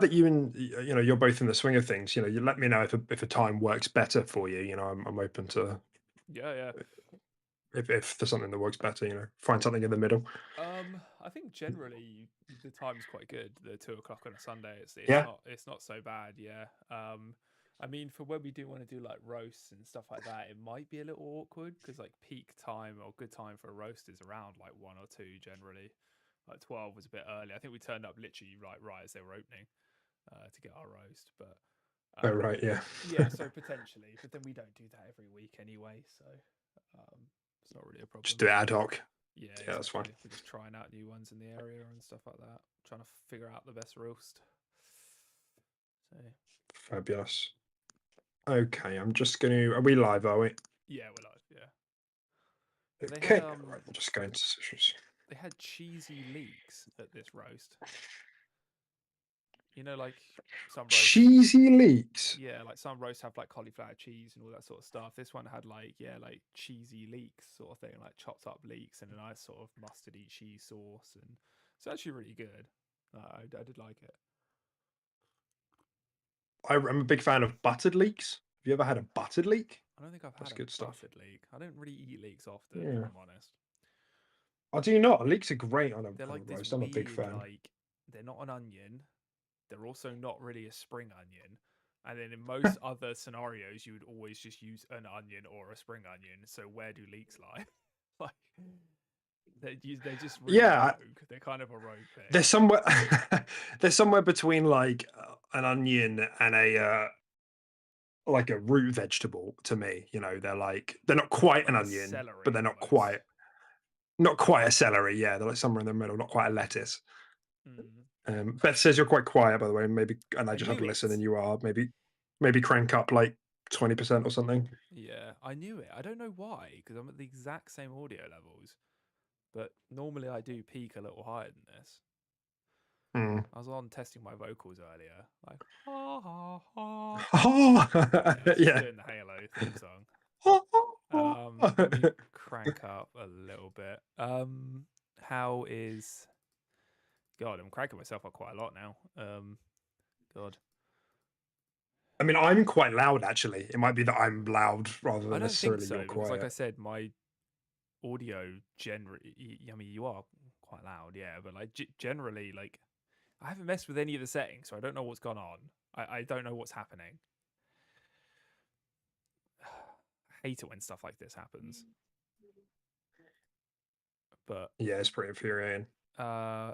that you're both in the swing of things. You let me know if a time works better for you. I'm open to Yeah, yeah. if there's something that works better. Find something in the middle. I think generally the time's quite good. The 2 o'clock on a Sunday, Yeah. it's not so bad. Yeah. I mean, for when we do want to do like roasts and stuff like that, it might be a little awkward because like peak time or good time for a roast is around like 1 or 2 generally. Like 12 was a bit early. I think we turned up literally right as they were opening to get our roast. But Oh right. Yeah. yeah, so potentially, but then we don't do that every week anyway, so um, it's not really a Just problem. do it ad hoc. Yeah, Yeah, that's fine. exactly. We're just trying out new ones in the area and stuff like that, trying to figure out the best roast. So Fabulous. Okay, I'm just going to. Are we live? Are we? yeah, we're live. Yeah, but Okay. Right. I'm just going to socials. they had cheesy leeks at this roast. You know, like some roasts. Cheesy leeks. Yeah, like some roasts have like cauliflower cheese and all that sort of stuff. This one had like like cheesy leeks sort of thing, like chopped up leeks and a nice sort of mustardy cheese sauce, and it's actually really good. I did like it. I'm a big fan of buttered leeks. Have you ever had a buttered leek? I don't think I've That's had a good stuff. buttered leek. I don't really eat leeks often, if Yeah. I'm honest. I do not. Leeks are great on a, They're on a like this roast. I'm a big weird, fan. like they're not an onion. They're also not really a spring onion. And then in most other scenarios, you would always just use an onion or a spring onion. So where do leeks lie? like they're just really Yeah, rogue. They're kind of a rogue they're thing. somewhere. They're somewhere between like an onion and a like a root vegetable to me. They're not quite an Like a onion, but celery they're almost. not quite a celery. Yeah, they're like somewhere in the middle, not quite a lettuce. Mm. Beth says you're quite quiet, by the way. Maybe, and I I just had knew to listen, and it. you are maybe crank up like 20% or something. Yeah, I knew it. I don't know why, because I'm at the exact same audio levels. But normally I do peak a little higher than this. Hmm. I was on testing my vocals earlier, like ha ha ha. Oh, Yeah, I was just yeah. doing the Halo theme song. Let me crank up a little bit. How is God? I'm cranking myself up quite a lot now. God, I mean, I'm quite loud actually. It might be that I'm loud rather I than don't think necessarily so you're because, like I quiet. said, my audio generally. I mean, you are quite loud, yeah, but like generally, like I haven't messed with any of the settings, so I don't know what's gone on. I don't know what's happening. I hate it when stuff like this happens. But Yeah, it's pretty infuriating. uh,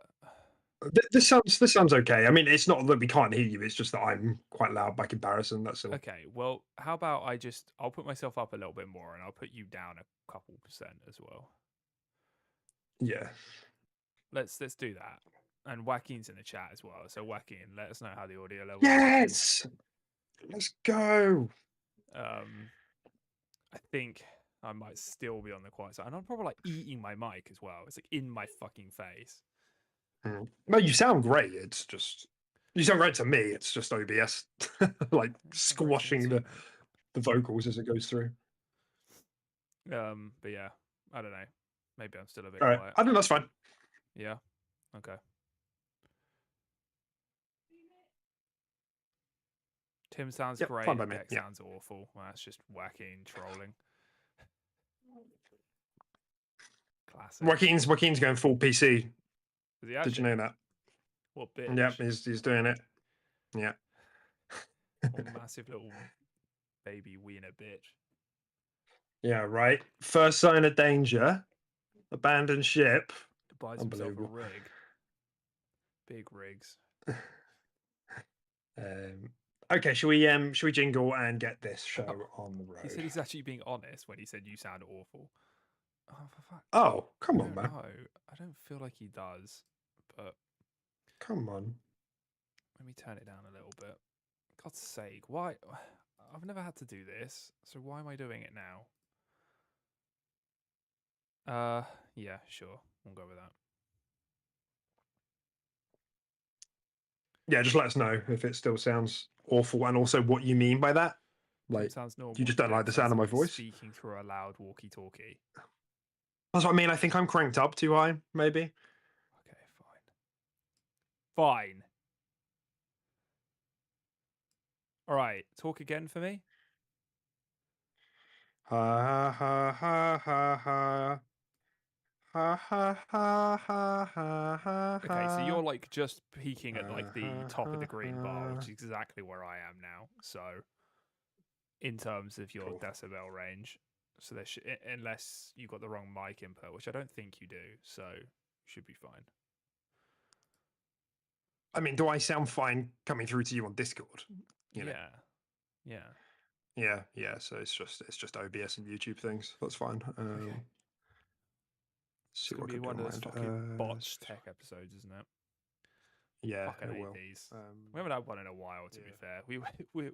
This sounds okay. I mean, it's not that we can't hear you. It's just that I'm quite loud by comparison. That's all. okay. Well, how about I'll put myself up a little bit more, and I'll put you down a couple percent as well. Yeah. Let's do that. And Joaquin's in the chat as well. So Joaquin, let us know how the audio levels are looking. Yes. Let's go. Um, I think I might still be on the quiet side, and I'm probably like eating my mic as well. It's like in my fucking face. Mm. No, you sound great. It's just you sound great to me. It's just OBS like You sound great to me squashing too, the vocals as it goes through. mate. But yeah, I don't know. Maybe I'm still a bit All right. quiet. I think that's fine. Yeah. Okay. Tim sounds Yep, great fine by and me. Beck Yeah. sounds awful. Well, that's just Joaquin trolling. Classic. Joaquin's going full PC. Is he Did you actually? know that? What Yeah, bitch? he's doing it. Yeah. What massive little baby wiener bitch. Yeah, right. First sign of danger, abandoned ship. Buys himself a Unbelievable. rig. Big rigs. Um, okay, should we jingle and get this show on the He road? said he's actually being honest when he said you sound awful. Oh, for fuck. Oh, I come on, don't man. know. I don't feel like he does. But Come on. let me turn it down a little bit. God's sake. Why? I've never had to do this. So why am I doing it now? Yeah, sure. We'll go with that. Yeah, just let us know if it still sounds awful and also what you mean by that. Tim Like, sounds you normal just and don't like Beck the sounds sound of like my he's voice. speaking through a loud walkie talkie. That's what I mean. I think I'm cranked up too high, maybe. Okay, fine. Fine. All right, talk again for me. Ha ha ha ha ha. Ha ha ha ha ha ha Okay, so ha. you're like just peaking at like Ha the ha top of the ha green bar, which ha. is exactly where I am now. So, in terms of your Cool. decibel range, so there unless you got the wrong mic input, which I don't think you do, so you should be fine. I mean, do I sound fine coming through to you on Discord? You know. Yeah, yeah. Yeah, yeah. So it's just OBS and YouTube things. That's fine. Okay, it's See gonna what I be can do one on of my those end. fucking botched tech episodes, isn't it? Yeah, Fucking it hate will. these. We haven't had one in a while, to be Yeah. fair.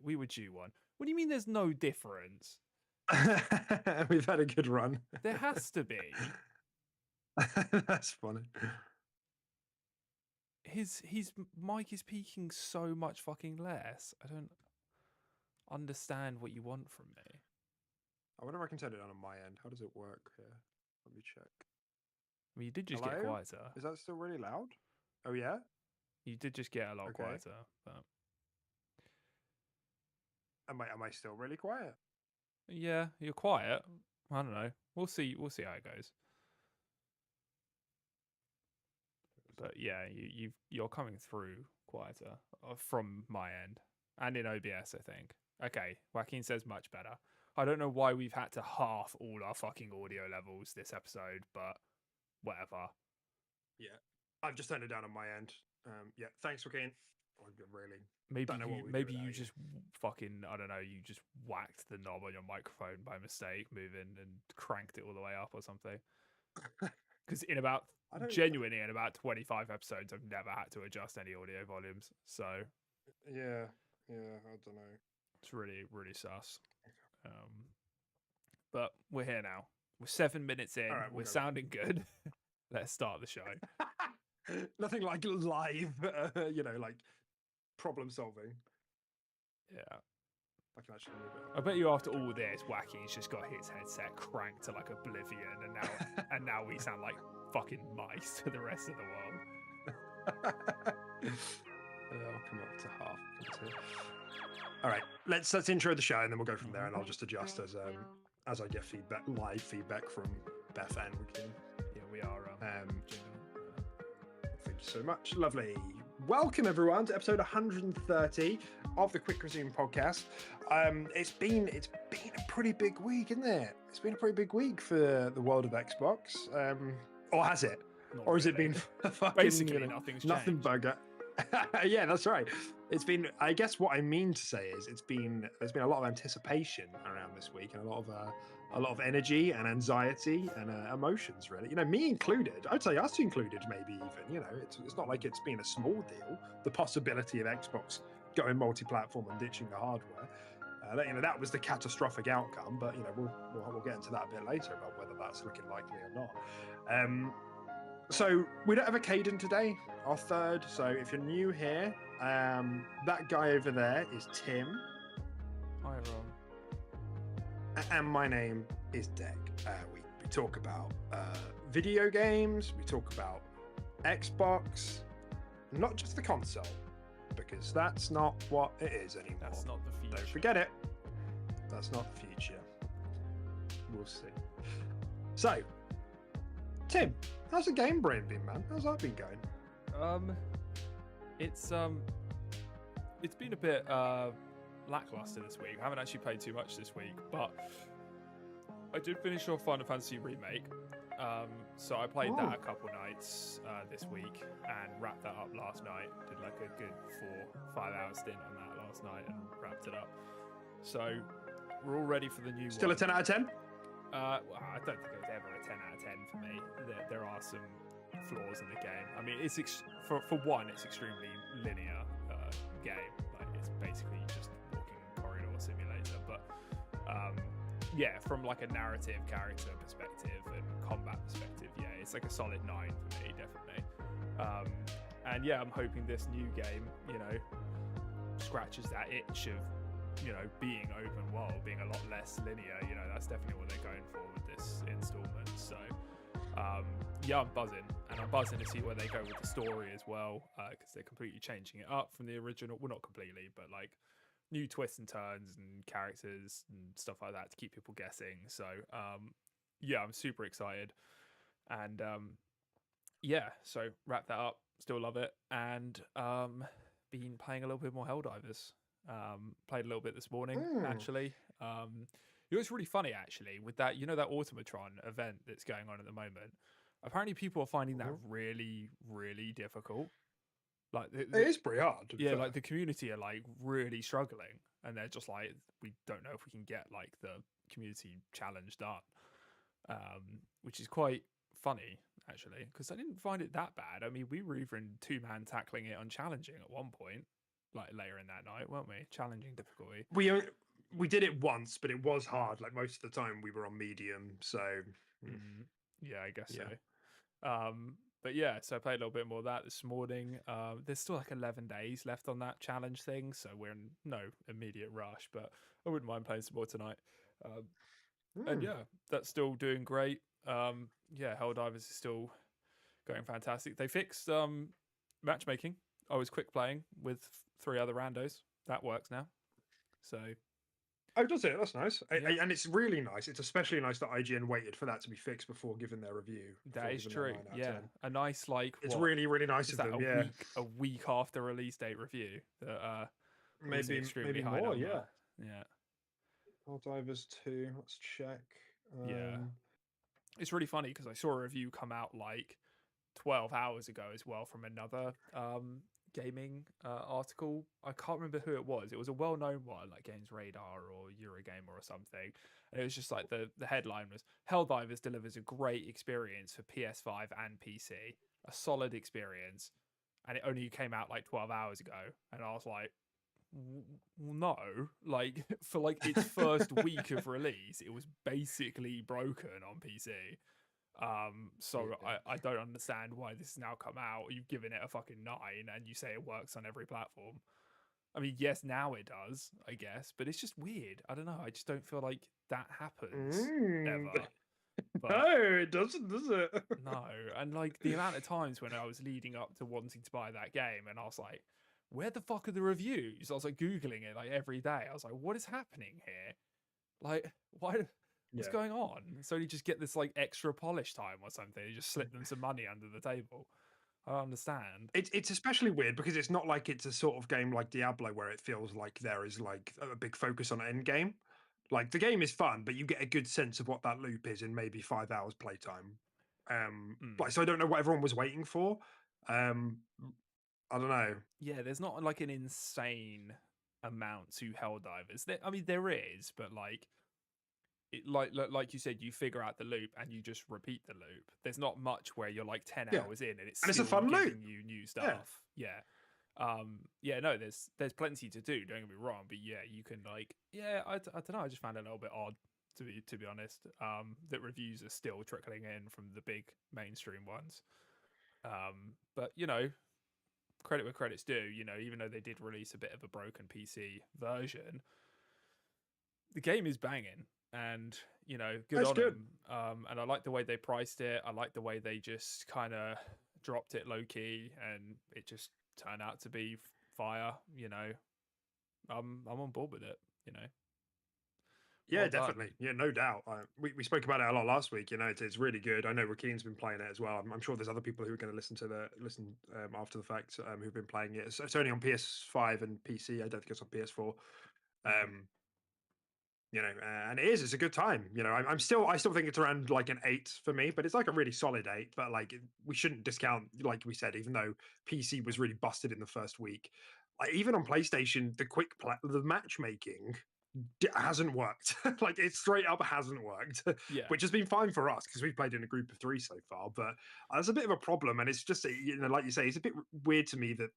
We were due one. What do you mean? There's no difference? We've had a good run. There has to be. That's funny. His mic is peaking so much fucking less. I don't understand what you want from me. I wonder if I can turn it on my end. How does it work here? Let me check. I mean, you did just get Hello? quieter. Is that still really loud? Oh yeah? You did just get a lot Okay. quieter, but Am I still really quiet? yeah, you're quiet. I don't know. We'll see. We'll see how it goes. But yeah, you're coming through quieter from my end and in OBS, I think. Okay, Joaquin says much better. I don't know why we've had to half all our fucking audio levels this episode, but whatever. Yeah. I've just turned it down on my end. Yeah, thanks, Joaquin. I really Maybe you just fucking, I don't know, you just whacked the knob on your microphone by mistake, moving and cranked it all the way up or something. Because in about 25 episodes, I've never had to adjust any audio volumes. So yeah, I don't know. It's really, really sus. But we're here now. We're 7 minutes in. Right, we're sounding good. Let's start the show. Nothing like live, like problem solving. Yeah. I can actually move it. I bet you after all this, Wacky's just got his headset cranked to like oblivion, and now we sound like fucking mice to the rest of the world. I'll come up to half. All right, let's intro the show, and then we'll go from there, and I'll just adjust as I get feedback, live feedback from Beth and Joaquin. Yeah, we are. Thank you so much. Lovely. Welcome everyone to episode 130 of the Quick Resume podcast. It's been a pretty big week, isn't it? It's been a pretty big week for the world of Xbox. Or has it? Not or has really. it been fucking, basically nothing's nothing changed. bugger? Yeah, that's right. It's been. I guess what I mean to say is, there's been a lot of anticipation around this week, and a lot of energy and anxiety and emotions. Really, me included. I'd say us included, maybe even. It's not like it's been a small deal. The possibility of Xbox going multi-platform and ditching the hardware. That was the catastrophic outcome. But we'll get into that a bit later about whether that's looking likely or not. So we don't have a Caden today, our third. So if you're new here, that guy over there is Tim. Hi, Ron. And my name is Deck. We talk about video games. We talk about Xbox, not just the console, because that's not what it is anymore. That's not the future. Don't forget it. That's not the future. We'll see. So, Tim, how's the game brain been, man? How's that been going? It's been a bit lackluster this week. I haven't actually played too much this week, but I did finish off Final Fantasy Remake. So I played that a couple nights this week and wrapped that up last night. Did like a good 4-5 hour stint on that last night and wrapped it up. So we're all ready for the new Still one. a 10 out of 10? I don't think it was ever a 10 out of 10 for me. There are some flaws in the game. I mean, it's for one, it's extremely linear game. Like it's basically just walking corridor simulator. But yeah, from like a narrative, character perspective, and combat perspective, yeah, it's like a solid 9 for me, definitely. And yeah, I'm hoping this new game, scratches that itch of being open world, being a lot less linear. That's definitely what they're going for with this installment. So yeah, I'm buzzing, and I'm buzzing to see where they go with the story as well, because they're completely changing it up from the original. Well, not completely, but like new twists and turns and characters and stuff like that to keep people guessing. So yeah, I'm super excited. And yeah, so wrap that up. Still love it. And been playing a little bit more Helldivers. Played a little bit this morning, actually. It was really funny, actually, with that, that Automatron event that's going on at the moment. Apparently, people are finding that really, really difficult. Like it is pretty hard. Yeah, like the community are like really struggling, and they're just like, we don't know if we can get like the community challenge done, which is quite funny actually, because I didn't find it that bad. I mean, we were even 2-man tackling it on challenging at one point, like later in that night, weren't we? Challenging difficulty. We did it once, but it was hard. Like most of the time, we were on medium. So yeah, I guess so. But yeah, so I played a little bit more of that this morning. There's still like 11 days left on that challenge thing, so we're in no immediate rush, but I wouldn't mind playing some more tonight. And yeah, that's still doing great. Yeah, Helldivers is still going fantastic. They fixed matchmaking. I was quick playing with 3 other randos. That works now. So oh, does it? That's nice. Yeah. And it's really nice. It's especially nice that IGN waited for that to be fixed before giving their review. That is true. Yeah, a nice like. It's really, really nice of them. Yeah, a week after release date review. That maybe more. Number. Yeah. Helldivers 2. Let's check. Yeah, it's really funny because I saw a review come out like 12 hours ago as well from another gaming article. I can't remember who it was. It was a well-known one, like Games Radar or Eurogamer or something. And it was just like the headline was Helldivers delivers a great experience for PS5 and PC, a solid experience, and it only came out like 12 hours ago. And I was like, no, like for like its first week of release, it was basically broken on PC. So I don't understand why this has now come out. You've given it a fucking 9 and you say it works on every platform. I mean, yes, now it does, I guess, but it's just weird. I don't know. I just don't feel like that happens ever. But no, it doesn't, does it? No. And like the amount of times when I was leading up to wanting to buy that game and I was like, where the fuck are the reviews? I was like Googling it like every day. I was like, what is happening here? Like, why? What's going on? So you just get this like extra polish time or something. You just slip them some money under the table. I don't understand. It's especially weird because it's not like it's a sort of game like Diablo where it feels like there is like a big focus on end game. Like the game is fun, but you get a good sense of what that loop is in maybe 5 hours playtime. Like so I don't know what everyone was waiting for. I don't know. Yeah, there's not like an insane amount to Helldivers. I mean, there is, but like, like you said, you figure out the loop and you just repeat the loop. There's not much where you're like 10 hours in and it's a fun giving loop. You new stuff. Yeah. No, there's plenty to do. Don't get me wrong, but yeah, you can like, I don't know. I just found it a little bit odd to be honest. That reviews are still trickling in from the big mainstream ones. But credit where credit's due. Even though they did release a bit of a broken PC version, the game is banging. And good on them. And I like the way they priced it. I like the way they just kind of dropped it low key, and it just turned out to be fire. I'm on board with it. Yeah, definitely. Yeah, no doubt. We spoke about it a lot last week. It's really good. I know Rakeen's been playing it as well. I'm sure there's other people who are going to listen after the fact who've been playing it. It's only on PS5 and PC. I don't think it's on PS4. And it's a good time. I still think it's around like an 8 for me, but it's like a really solid 8. But like we shouldn't discount, like we said, even though PC was really busted in the first week, like even on PlayStation, the matchmaking hasn't worked. Like it straight up hasn't worked. Yeah, which has been fine for us because we've played in a group of 3 so far. But that's a bit of a problem, and it's just like you say, it's a bit weird to me that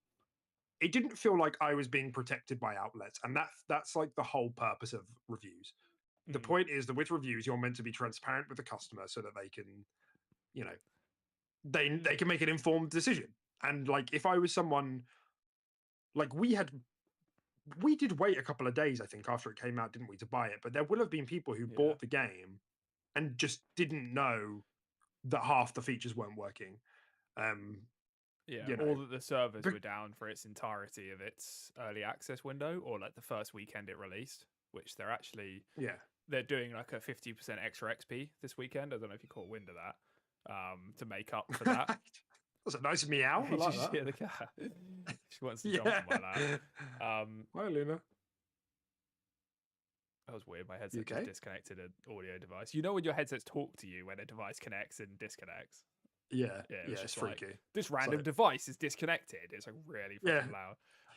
it didn't feel like I was being protected by outlets, and that's like the whole purpose of reviews. The point is that with reviews, you're meant to be transparent with the customer so that they can, they can make an informed decision. And like, if I was someone, like we did wait a couple of days, I think, after it came out, didn't we, to buy it? But there will have been people who bought the game and just didn't know that half the features weren't working. Yeah, you know, or that the servers but, were down for its entirety of its early access window, or like the first weekend it released, which yeah. they're doing like a 50% extra XP this weekend. I don't know if you caught wind of that. To make up for that. That's a nice meow. I Did you like just that. hear the cat? She wants to jump Yeah. on my lap. Hi, Luna. That was weird. My headset You just okay? disconnected an audio device. You know when your headsets talk to you when a device connects and disconnects? Yeah. Yeah, it Yeah. was It's just like, freaky. this It's random like, device is disconnected. It's like really yeah, fucking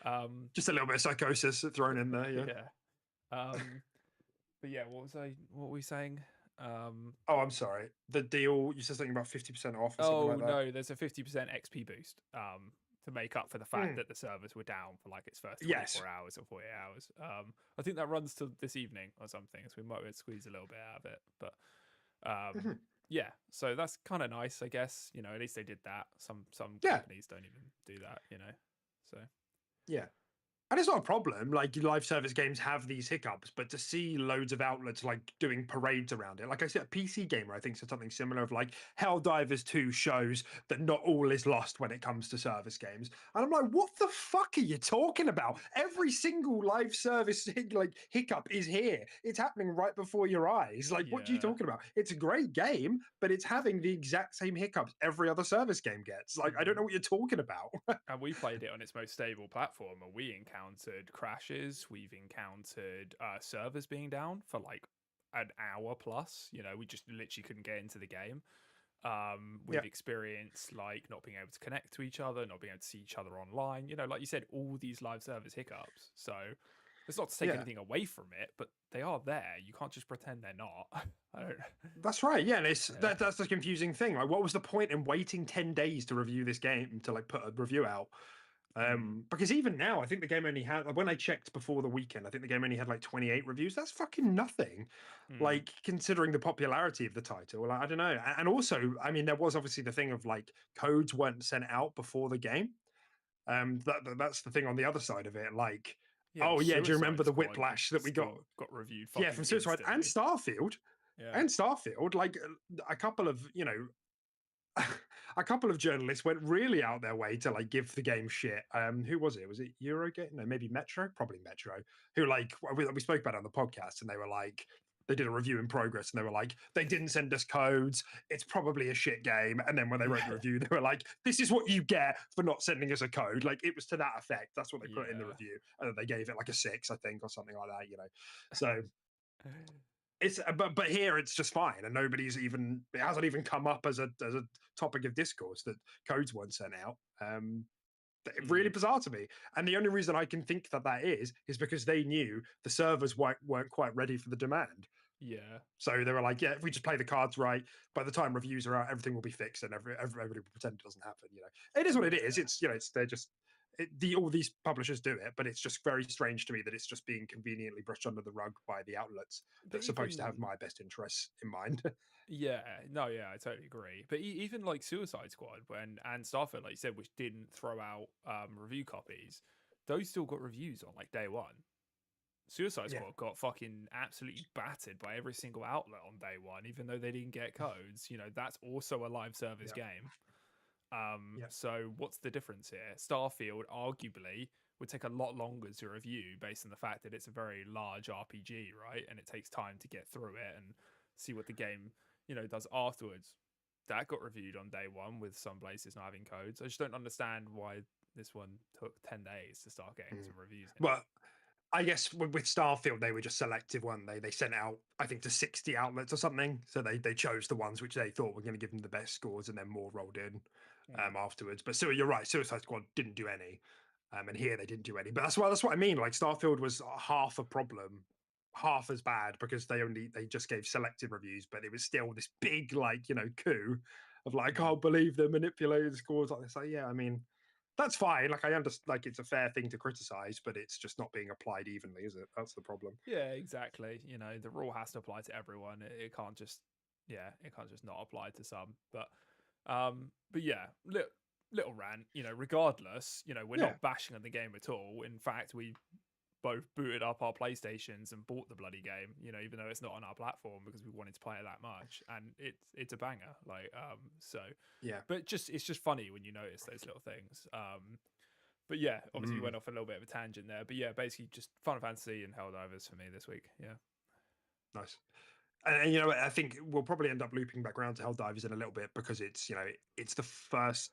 loud. just a little bit of psychosis thrown in there. Yeah. Yeah. But yeah, what were we saying? Oh, I'm sorry. The deal. You said something about 50% off or something Oh like that. no, there's a 50% XP boost. To make up for the fact that the servers were down for like its first Yes. 24 hours or 48 hours. I think that runs till this evening or something, so we might be able to squeeze a little bit out of it. But yeah, so that's kind of nice, I guess. You know, at least they did that. Some Yeah. companies don't even do that. You know, so Yeah. And it's not a problem. Like live service games have these hiccups, but to see loads of outlets like doing parades around it, like I said, PC Gamer, I think said something similar of like Helldivers 2 shows that not all is lost when it comes to service games. And I'm like, what the fuck are you talking about? Every single live service like hiccup is here. It's happening right before your eyes. Like, what are you yeah. talking about? It's a great game, but it's having the exact same hiccups every other service game gets. Like, I don't know what you're talking about. And we played it on its most stable platform, and we encountered crashes. We've encountered servers being down for like an hour plus. You know, we just literally couldn't get into the game. We've experienced like not being able to connect to each other, not being able to see each other online. You know, like you said, all these live service hiccups. So it's not to take Yeah. anything away from it, but they are there. You can't just pretend they're not. I don't. That's right. Yeah, and that's the confusing thing. Like, what was the point in waiting 10 days to review this game to like put a review out? Because even now, I think the game only had, when I checked before the weekend, I think the game only had like 28 reviews. That's fucking nothing. Like, considering the popularity of the title, like, I don't know. And also, I mean, there was obviously the thing of like codes weren't sent out before the game. That's the thing on the other side of it. Like, Yeah, oh but yeah, do you Suicide remember the Squad whiplash that we got? still got reviewed Yeah, fucking from Suicide and instantly. Starfield. Yeah. And Starfield, like a couple of, a couple of journalists went really out their way to like give the game shit. Who was it? Was it Eurogate? No, maybe Metro. Probably Metro. Who like we spoke about it on the podcast, and they were like, they did a review in progress, and they were like, they didn't send us codes. It's probably a shit game. And then when they wrote the review, they were like, this is what you get for not sending us a code. Like it was to that effect. That's what they put in the review, and then they gave it like a 6, I think, or something like that. So. It's but here it's just fine, and it hasn't even come up as a topic of discourse that codes weren't sent out. Really bizarre to me, and the only reason I can think that is because they knew the servers weren't quite ready for the demand. Yeah. So they were like, yeah, if we just play the cards right, by the time reviews are out, everything will be fixed, and everybody will pretend it doesn't happen. It is what it is. It's they're just all these publishers do it, but it's just very strange to me that it's just being conveniently brushed under the rug by the outlets that are supposed to have my best interests in mind. Yeah, no, yeah, I totally agree. But even like Suicide Squad and Starfield, like you said, which didn't throw out review copies, those still got reviews on like day one. Suicide Squad got fucking absolutely battered by every single outlet on day one, even though they didn't get codes. That's also a live service game. So what's the difference here? Starfield arguably would take a lot longer to review based on the fact that it's a very large RPG, right? And it takes time to get through it and see what the game, does afterwards. That got reviewed on day one with some places not having codes. I just don't understand why this one took 10 days to start getting some reviews. Well, I guess with Starfield, they were just selective, weren't they? They sent out, I think, to 60 outlets or something. So they chose the ones which they thought were going to give them the best scores, and then more rolled in afterwards. But you're right, Suicide Squad didn't do any. And here they didn't do any. But that's what I mean. Like Starfield was half a problem, half as bad, because they just gave selective reviews, but it was still this big coup of I can't believe they're manipulating scores like this. Like, yeah, I mean, that's fine. Like I understand, like it's a fair thing to criticize, but it's just not being applied evenly, is it? That's the problem. Yeah, exactly. The rule has to apply to everyone. It can't just, not apply to some. But yeah, little rant. Regardless, we're not bashing on the game at all. In fact, we both booted up our PlayStations and bought the bloody game, you know, even though it's not on our platform because we wanted to play it that much, and it's a banger. Like, so Yeah. but it's just funny when you notice those little things. But yeah, obviously went off a little bit of a tangent there. But yeah, basically just Final Fantasy and Helldivers for me this week. Yeah. Nice. And you know, I think we'll probably end up looping back around to Helldivers in a little bit because it's, you know, it's the first.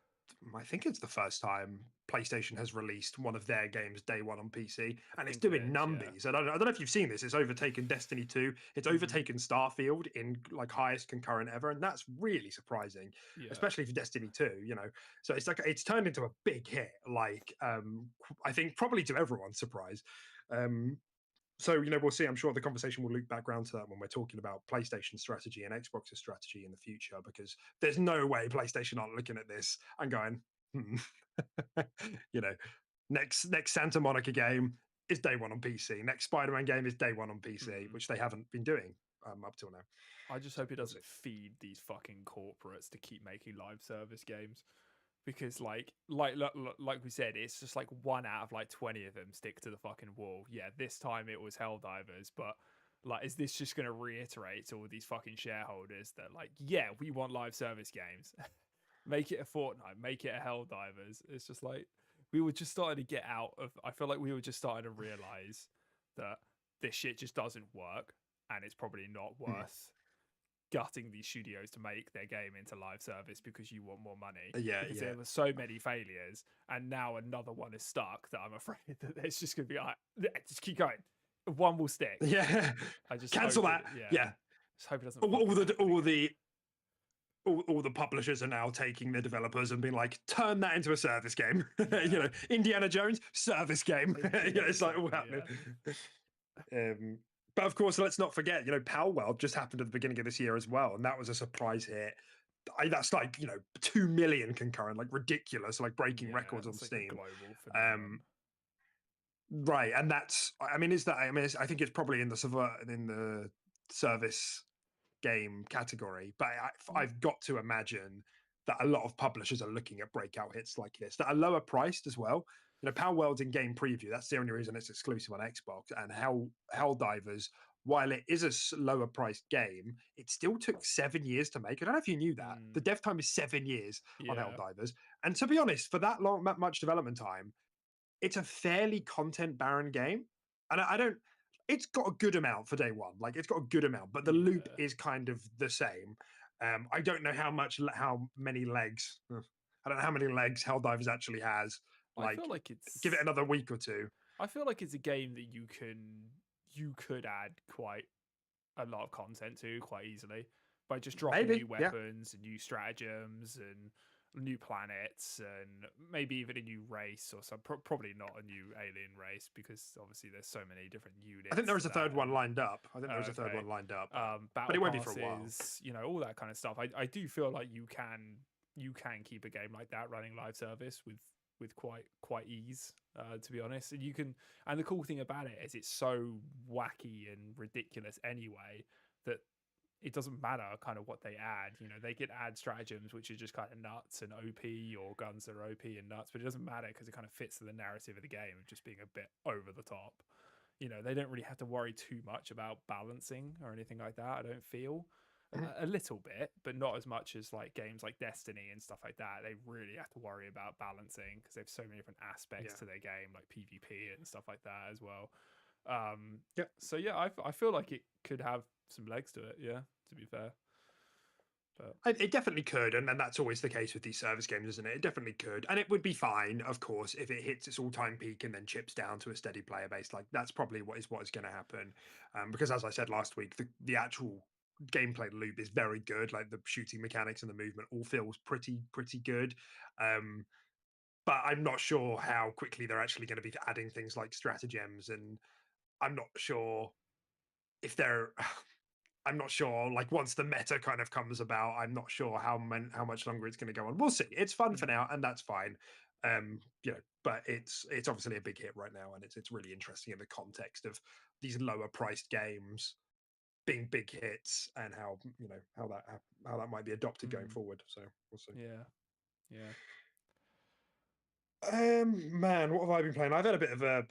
I think it's the first time PlayStation has released one of their games day one on PC, and it's doing numbers. Yeah. And I don't know if you've seen this. It's overtaken Destiny 2. It's overtaken Starfield in like highest concurrent ever, and that's really surprising, especially for Destiny 2. You know, so it's like it's turned into a big hit. Like, I think probably to everyone's surprise. So, you know, we'll see. I'm sure the conversation will loop back around to that when we're talking about PlayStation strategy and Xbox's strategy in the future, because there's no way PlayStation aren't looking at this and going, you know, next Santa Monica game is day one on PC. Next Spider-Man game is day one on PC, which they haven't been doing up till now. I just hope it doesn't feed these fucking corporates to keep making live service games. Because like we said, it's just like 1 out of like 20 of them stick to the fucking wall. Yeah, this time it was Helldivers, but like, is this just going to reiterate to all these fucking shareholders that like, yeah, we want live service games, make it a Fortnite, make it a Helldivers? It's just like we were just starting to get out of. I feel like we were just starting to realize that this shit just doesn't work, and it's probably not worth gutting these studios to make their game into live service because you want more money. Because there were so many failures, and now another one is stuck, that I'm afraid that it's just going to be like, just keep going. One will stick. Yeah, I just cancel that. Yeah, just hope it doesn't. All the publishers are now taking their developers and being like, turn that into a service game. You know, Indiana Jones service game. You know, it's like all happening. But of course, let's not forget, you know, Palworld just happened at the beginning of this year as well, and that was a surprise hit. That's like, you know, 2 million concurrent, like ridiculous, like breaking records on Steam. Right, and that's, I mean, I think it's probably in the service game category, but I've got to imagine that a lot of publishers are looking at breakout hits like this that are lower priced as well. You know, Palworld's in game preview. That's the only reason it's exclusive on Xbox. And Helldivers, while it is a lower priced game, it still took 7 years to make. I don't know if you knew that. The dev time is 7 years on Helldivers. And to be honest, for that much development time, it's a fairly content barren game. And I don't, it's got a good amount for day one. Like, it's got a good amount, but the loop is kind of the same. I don't know how many legs. I don't know how many legs Helldivers actually has. Like, I feel like give it another week or two. I feel like it's a game that you could add quite a lot of content to quite easily by just dropping new weapons and new stratagems and new planets and maybe even a new race or some. Probably not a new alien race, because obviously there's so many different units. I think there is a third one lined up. But it won't be for a while. You know, all that kind of stuff. I do feel like you can keep a game like that running live service with quite ease, to be honest. And the cool thing about it is it's so wacky and ridiculous anyway that it doesn't matter kind of what they add. You know, they could add stratagems which are just kind of nuts and OP, or guns that are OP and nuts, but it doesn't matter because it kind of fits the narrative of the game of just being a bit over the top. You know, they don't really have to worry too much about balancing or anything like that, I don't feel. A little bit, but not as much as like games like Destiny and stuff like that. They really have to worry about balancing because they have so many different aspects to their game, like PvP and stuff like that as well. So yeah, I feel like it could have some legs to it. Yeah, to be fair. But it definitely could, and that's always the case with these service games, isn't it? It definitely could, and it would be fine, of course, if it hits its all-time peak and then chips down to a steady player base. Like, that's probably what is going to happen, because as I said last week, the actual gameplay loop is very good. Like, the shooting mechanics and the movement all feels pretty good. But I'm not sure how quickly they're actually going to be adding things like stratagems, and I'm not sure if they're. I'm not sure. Like, once the meta kind of comes about, I'm not sure how much longer it's going to go on. We'll see. It's fun for now, and that's fine. You know, but it's obviously a big hit right now, and it's really interesting in the context of these lower priced games being big hits, and how, you know, how that might be adopted going forward. So we'll see. Man, what have I been playing? I've had a bit of a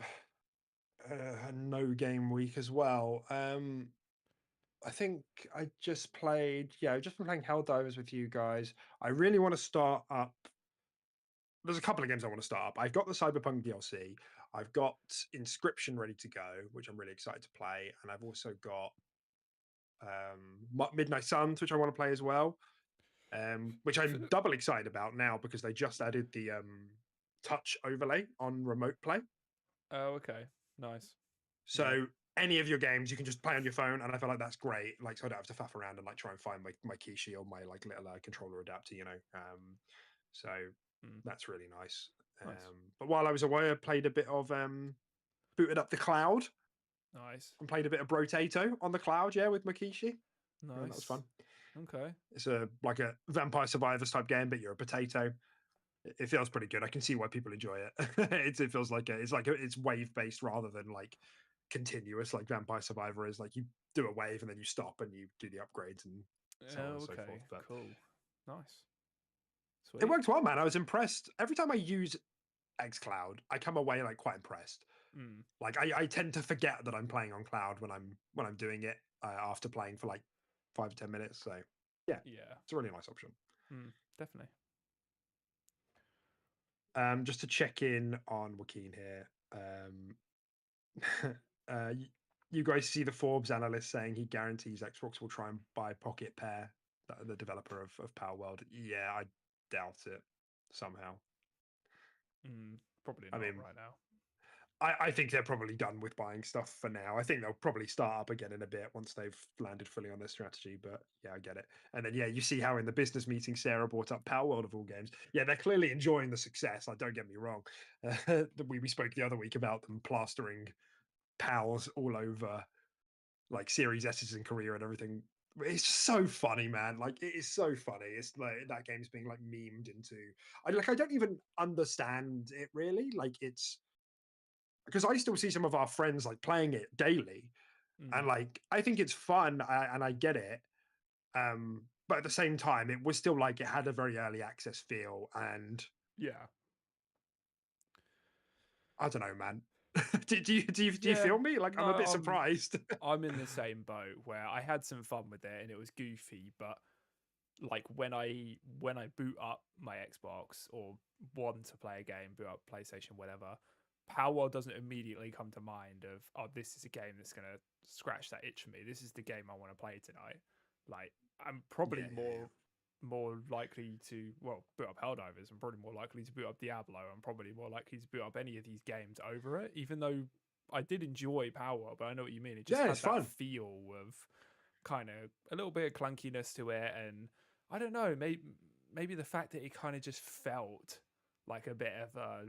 a no game week as well. I think I just played. Yeah, I've just been playing Helldivers with you guys. I really want to start up. There's a couple of games I want to start up. I've got the Cyberpunk DLC. I've got Inscription ready to go, which I'm really excited to play, and I've also got Midnight Suns, which I want to play as well. Which I'm double excited about now because they just added the touch overlay on remote play. Oh, okay, nice. So any of your games you can just play on your phone, and I feel like that's great. Like, so I don't have to faff around and like try and find my key shield, my like little controller adapter, you know. So that's really nice. Nice. But while I was away, I played a bit of booted up the cloud. Nice. And played a bit of Brotato on the cloud, yeah, with Makishi. Nice. Yeah, that was fun. Okay. It's like a Vampire Survivors type game, but you're a potato. It feels pretty good. I can see why people enjoy it. It feels like it's wave based rather than like continuous like Vampire Survivor is. Like you do a wave and then you stop and you do the upgrades and so on and so forth. But cool. Nice. Sweet. It worked well, man. I was impressed. Every time I use Xcloud, I come away like quite impressed. Like I tend to forget that I'm playing on cloud when I'm doing it after playing for like 5 to 10 minutes. So yeah, it's a really nice option. Definitely. Just to check in on Joaquin here. You guys see the Forbes analyst saying he guarantees Xbox will try and buy Pocket Pair, the developer of Power World. Yeah, I doubt it somehow. Probably not right now. I think they're probably done with buying stuff for now. I think they'll probably start up again in a bit once they've landed fully on their strategy. But yeah, I get it. And then you see how in the business meeting Sarah brought up Power World of all games. Yeah, they're clearly enjoying the success. Like, don't get me wrong. We spoke the other week about them plastering pals all over like Series S's in Korea and everything. It's so funny, man. Like, it is so funny. It's like that game's being like memed into. I don't even understand it really. Like, it's because I still see some of our friends like playing it daily, and like I think it's fun and I get it. But at the same time, it was still like it had a very early access feel, and I don't know, man. do you feel me? Like, I'm a bit surprised. I'm in the same boat where I had some fun with it and it was goofy, but like when I boot up my Xbox or want to play a game, boot up PlayStation, whatever, Power doesn't immediately come to mind of, oh, this is a game that's gonna scratch that itch for me. This is the game I want to play tonight. Like, I'm probably more likely to boot up Helldivers. I'm probably more likely to boot up Diablo. I'm probably more likely to boot up any of these games over it, even though I did enjoy Power, but I know what you mean. It just has that fun feel of kind of a little bit of clunkiness to it, and I don't know, maybe the fact that it kind of just felt like a bit of a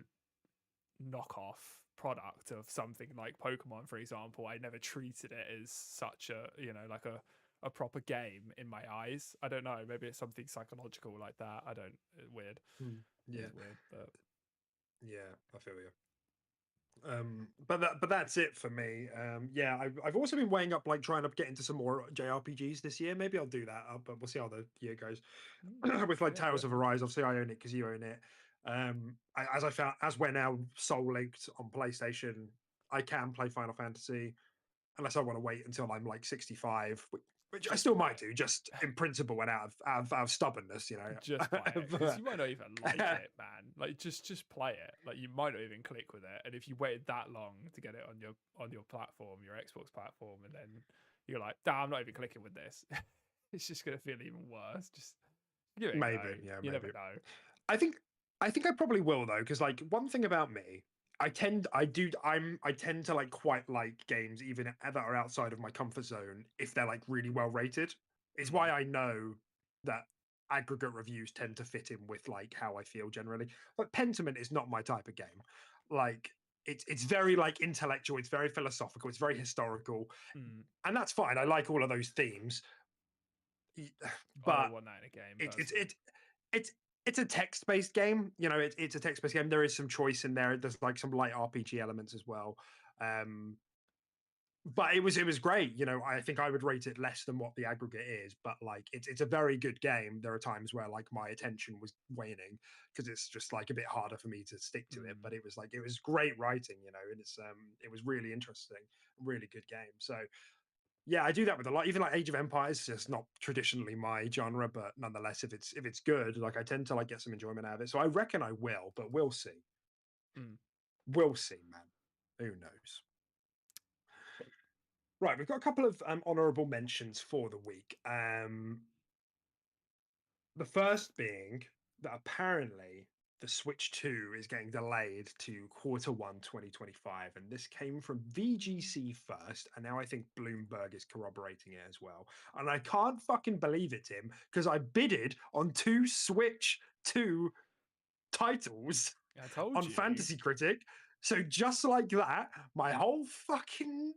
knockoff product of something like Pokemon, for example. I never treated it as such a, like a proper game in my eyes. I don't know, maybe it's something psychological like that. I don't, weird. Yeah. It's weird, but yeah, I feel you. But that's it for me. Yeah, I've also been weighing up like trying to get into some more JRPGs this year. Maybe I'll do that, but we'll see how the year goes. With like Tales of Arise, obviously I own it because you own it. As we're now soul linked on PlayStation, I can play Final Fantasy unless I want to wait until I'm like 65, which I still might do, just in principle and out of stubbornness, Just play it, because you might not even like it, man. Like, just play it. Like, you might not even click with it, and if you waited that long to get it on your platform, your Xbox platform, and then you're like, damn, I'm not even clicking with this, it's just gonna feel even worse. Just give it a go. You never know. I think I probably will though, because like one thing about me, I tend to like quite like games even that are outside of my comfort zone if they're like really well rated. It's why I know that aggregate reviews tend to fit in with like how I feel generally. Like Pentiment is not my type of game. Like it's very like intellectual, it's very philosophical, it's very historical, and that's fine. I like all of those themes. But I don't want that in a game. It's a text-based game. It's a text-based game. There is some choice in there. There's like some light RPG elements as well. but it was great. You know, I think I would rate it less than what the aggregate is, but like it's a very good game. There are times where like my attention was waning because it's just like a bit harder for me to stick to it. But it was like it was great writing, you know, and it was really interesting, really good game. So yeah, I do that with a lot. Even like Age of Empires, is just not traditionally my genre, but nonetheless, if it's good, like I tend to like get some enjoyment out of it. So I reckon I will, but we'll see. Mm. We'll see, man. Who knows? Right, we've got a couple of honourable mentions for the week. The first being that apparently the Switch 2 is getting delayed to Q1 2025. And this came from VGC first. And now I think Bloomberg is corroborating it as well. And I can't fucking believe it, Tim, because I bidded on 2 Switch 2 titles I told on you. Fantasy Critic. So just like that, my whole fucking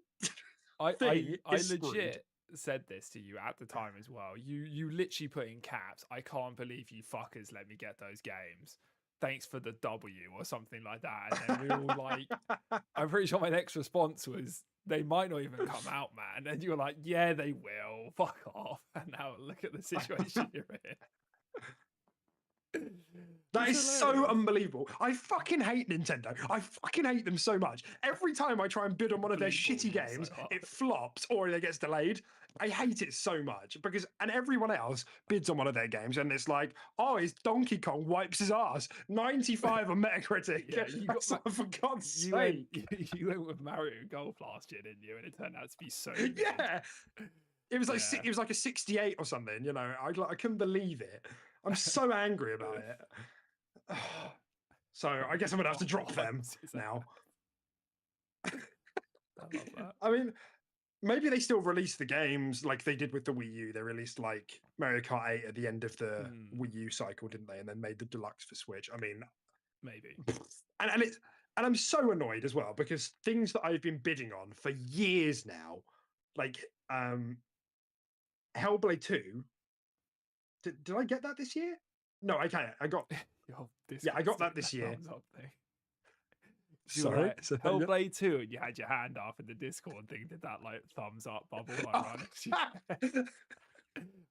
thing I is screwed. legit said this to you at the time as well. You literally put in caps, I can't believe you fuckers let me get those games. Thanks for the W or something like that. And then we were all like, I'm pretty sure my next response was, they might not even come out, man. And you were like, yeah, they will. Fuck off. And now look at the situation you're in. That is so unbelievable. I fucking hate Nintendo. I fucking hate them so much. Every time I try and bid on one of their shitty games, it flops or it gets delayed. I hate it so much because, and everyone else bids on one of their games and it's like, oh, it's Donkey Kong wipes his ass. 95 on Metacritic. Yeah, you got for God's sake. You went with Mario Golf last year, didn't you? And it turned out to be so good. Yeah. It was like it was like a 68 or something, you know. I couldn't believe it. I'm so angry about it. So I guess I'm gonna have to drop them now. I love that. I mean, maybe they still release the games like they did with the Wii U. They released like Mario Kart 8 at the end of the Wii U cycle, didn't they? And then made the deluxe for Switch. I mean, maybe. And it's and I'm so annoyed as well because things that I've been bidding on for years now, like Hellblade 2. Did I get that this year? No, I can't. I got. Yeah, I got that this year. Sorry, like, Hellblade 2, and you had your hand up in the Discord thing. Did that like thumbs up bubble like right next to you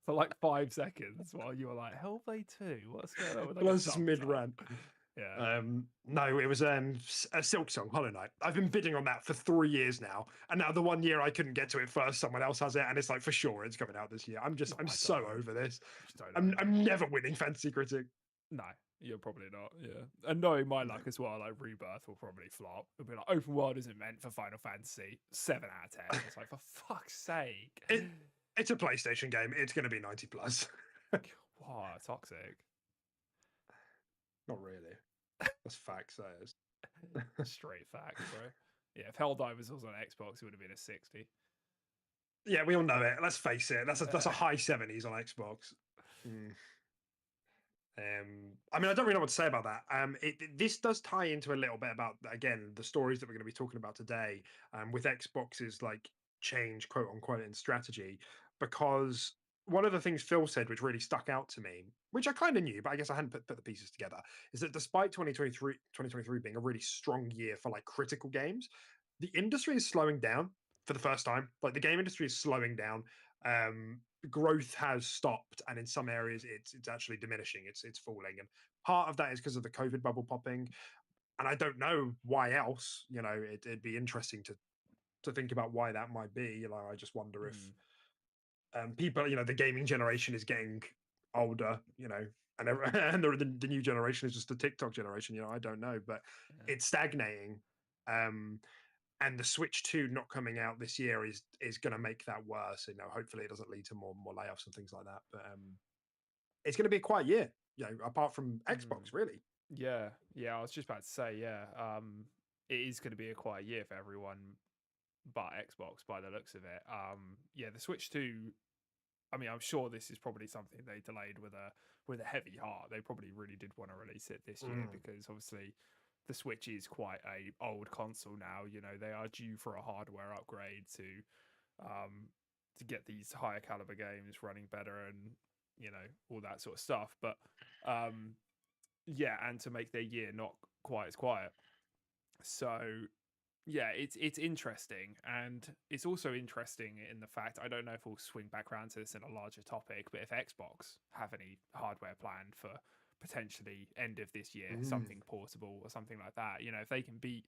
for like 5 seconds while you were like Hellblade 2? What's going on? With well, just mid rant. Yeah. No, it was a Silk Song, Hollow Knight. I've been bidding on that for 3 years now, and now the 1 year I couldn't get to it first, someone else has it, and it's like for sure it's coming out this year. I'm so over this. I'm never winning Fantasy Critic. No, you're probably not. Yeah, and knowing my luck as well, like Rebirth will probably flop. It'll be like open world isn't meant for Final Fantasy. 7 out of 10. It's like for fuck's sake. It's a PlayStation game. It's going to be 90 plus. Wow, toxic. Not really. That's facts, that is. Straight facts, bro. Yeah, if Helldivers was on Xbox, it would have been a 60. Yeah, we all know it. Let's face it. That's a high 70s on Xbox. I mean, I don't really know what to say about that. This does tie into a little bit about, again, the stories that we're going to be talking about today with Xbox's like change, quote unquote, in strategy. Because one of the things Phil said, which really stuck out to me, which I kind of knew, but I guess I hadn't put the pieces together, is that despite 2023 being a really strong year for like critical games, the industry is slowing down for the first time. Like the game industry is slowing down. Growth has stopped, and in some areas it's actually diminishing. It's falling, and part of that is because of the COVID bubble popping. And I don't know why else. You know, it'd be interesting to think about why that might be. You know, I just wonder if people, you know, the gaming generation is getting older, you know, and the new generation is just the TikTok generation. You know, I don't know, but it's stagnating. And the Switch 2 not coming out this year is going to make that worse. You know, hopefully it doesn't lead to more layoffs and things like that. But it's going to be a quiet year, you know, apart from Xbox, really. Yeah, I was just about to say, it is going to be a quiet year for everyone but Xbox by the looks of it. Yeah, the Switch 2, I mean, I'm sure this is probably something they delayed with a heavy heart. They probably really did want to release it this year because obviously the Switch is quite a old console now. You know, they are due for a hardware upgrade to get these higher caliber games running better and, you know, all that sort of stuff. But yeah, and to make their year not quite as quiet. So Yeah, it's interesting, and it's also interesting in the fact I don't know if we'll swing back around to this in a larger topic, but if Xbox have any hardware planned for potentially end of this year, Mm. something portable or something like that, if they can beat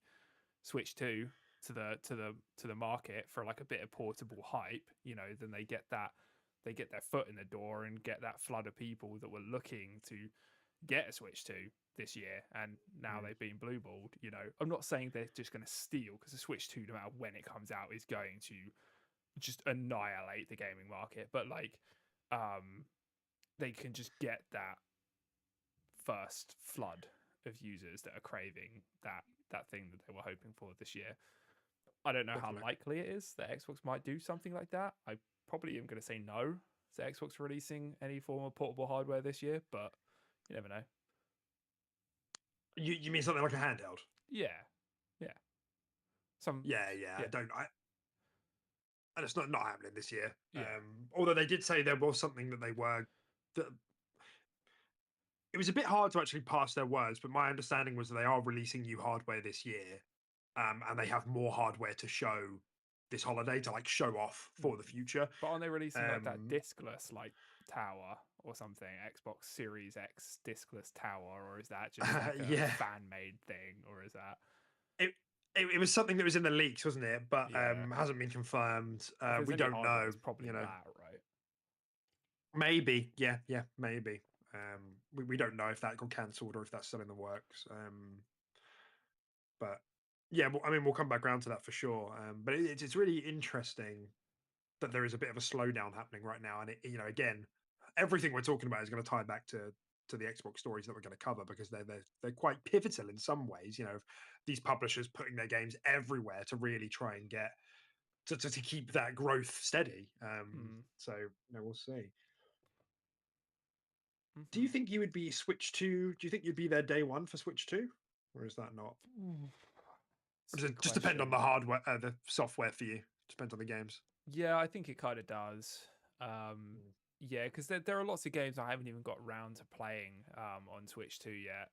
Switch 2 to the market for like a bit of portable hype, then they get their foot in the door and get that flood of people that were looking to get a Switch 2 this year, and now Mm. they've been blue balled. I'm not saying they're just going to steal, because the Switch 2, no matter when it comes out, is going to just annihilate the gaming market, but like they can just get that first flood of users that are craving that thing that they were hoping for this year. I don't know how Definitely. likely it is that Xbox might do something like that. I probably am going to say no to Xbox releasing any form of portable hardware this year, but you never know. You mean something like a handheld? Yeah, yeah. Some Yeah. yeah, And it's not happening this year. yeah. Although they did say there was something that they were. That it was a bit hard to actually pass their words, but my understanding was that they are releasing new hardware this year, and they have more hardware to show this holiday to like show off for the Mm. future. But aren't they releasing like that Um, discless like tower or something? Xbox Series X discless tower, or is that just like a yeah, fan made thing, or is that it, it was something that was in the leaks, wasn't it? But yeah? hasn't been confirmed. If there's We any don't hardware, know. it's probably that, right? Maybe, yeah, maybe. We don't know if that got cancelled or if that's still in the works. But yeah, well, I mean, we'll come back around to that for sure. But it's really interesting that there is a bit of a slowdown happening right now, and again, everything we're talking about is going to tie back to the Xbox stories that we're going to cover, because they're quite pivotal in some ways. These publishers putting their games everywhere to really try and get to keep that growth steady. Mm. So we'll see. Do you Mm-hmm. think you would be Switch 2? Do you think you'd be there day one for Switch 2? Or is that not? It's Or a does good it just depend on question. the hardware, the software for you? Depends on the games. Yeah, I think it kind of does. Um, Mm. yeah, because there are lots of games I haven't even got round to playing on Switch 2 yet.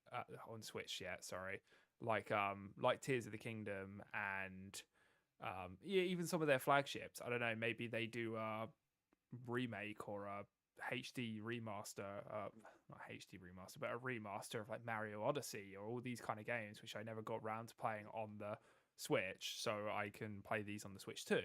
On Switch yet, sorry. Like Tears of the Kingdom and yeah, even some of their flagships. I don't know. Maybe they do a remake or a HD remaster, not HD remaster, but a remaster of like Mario Odyssey or all these kind of games, which I never got round to playing on the Switch, so I can play these on the Switch too.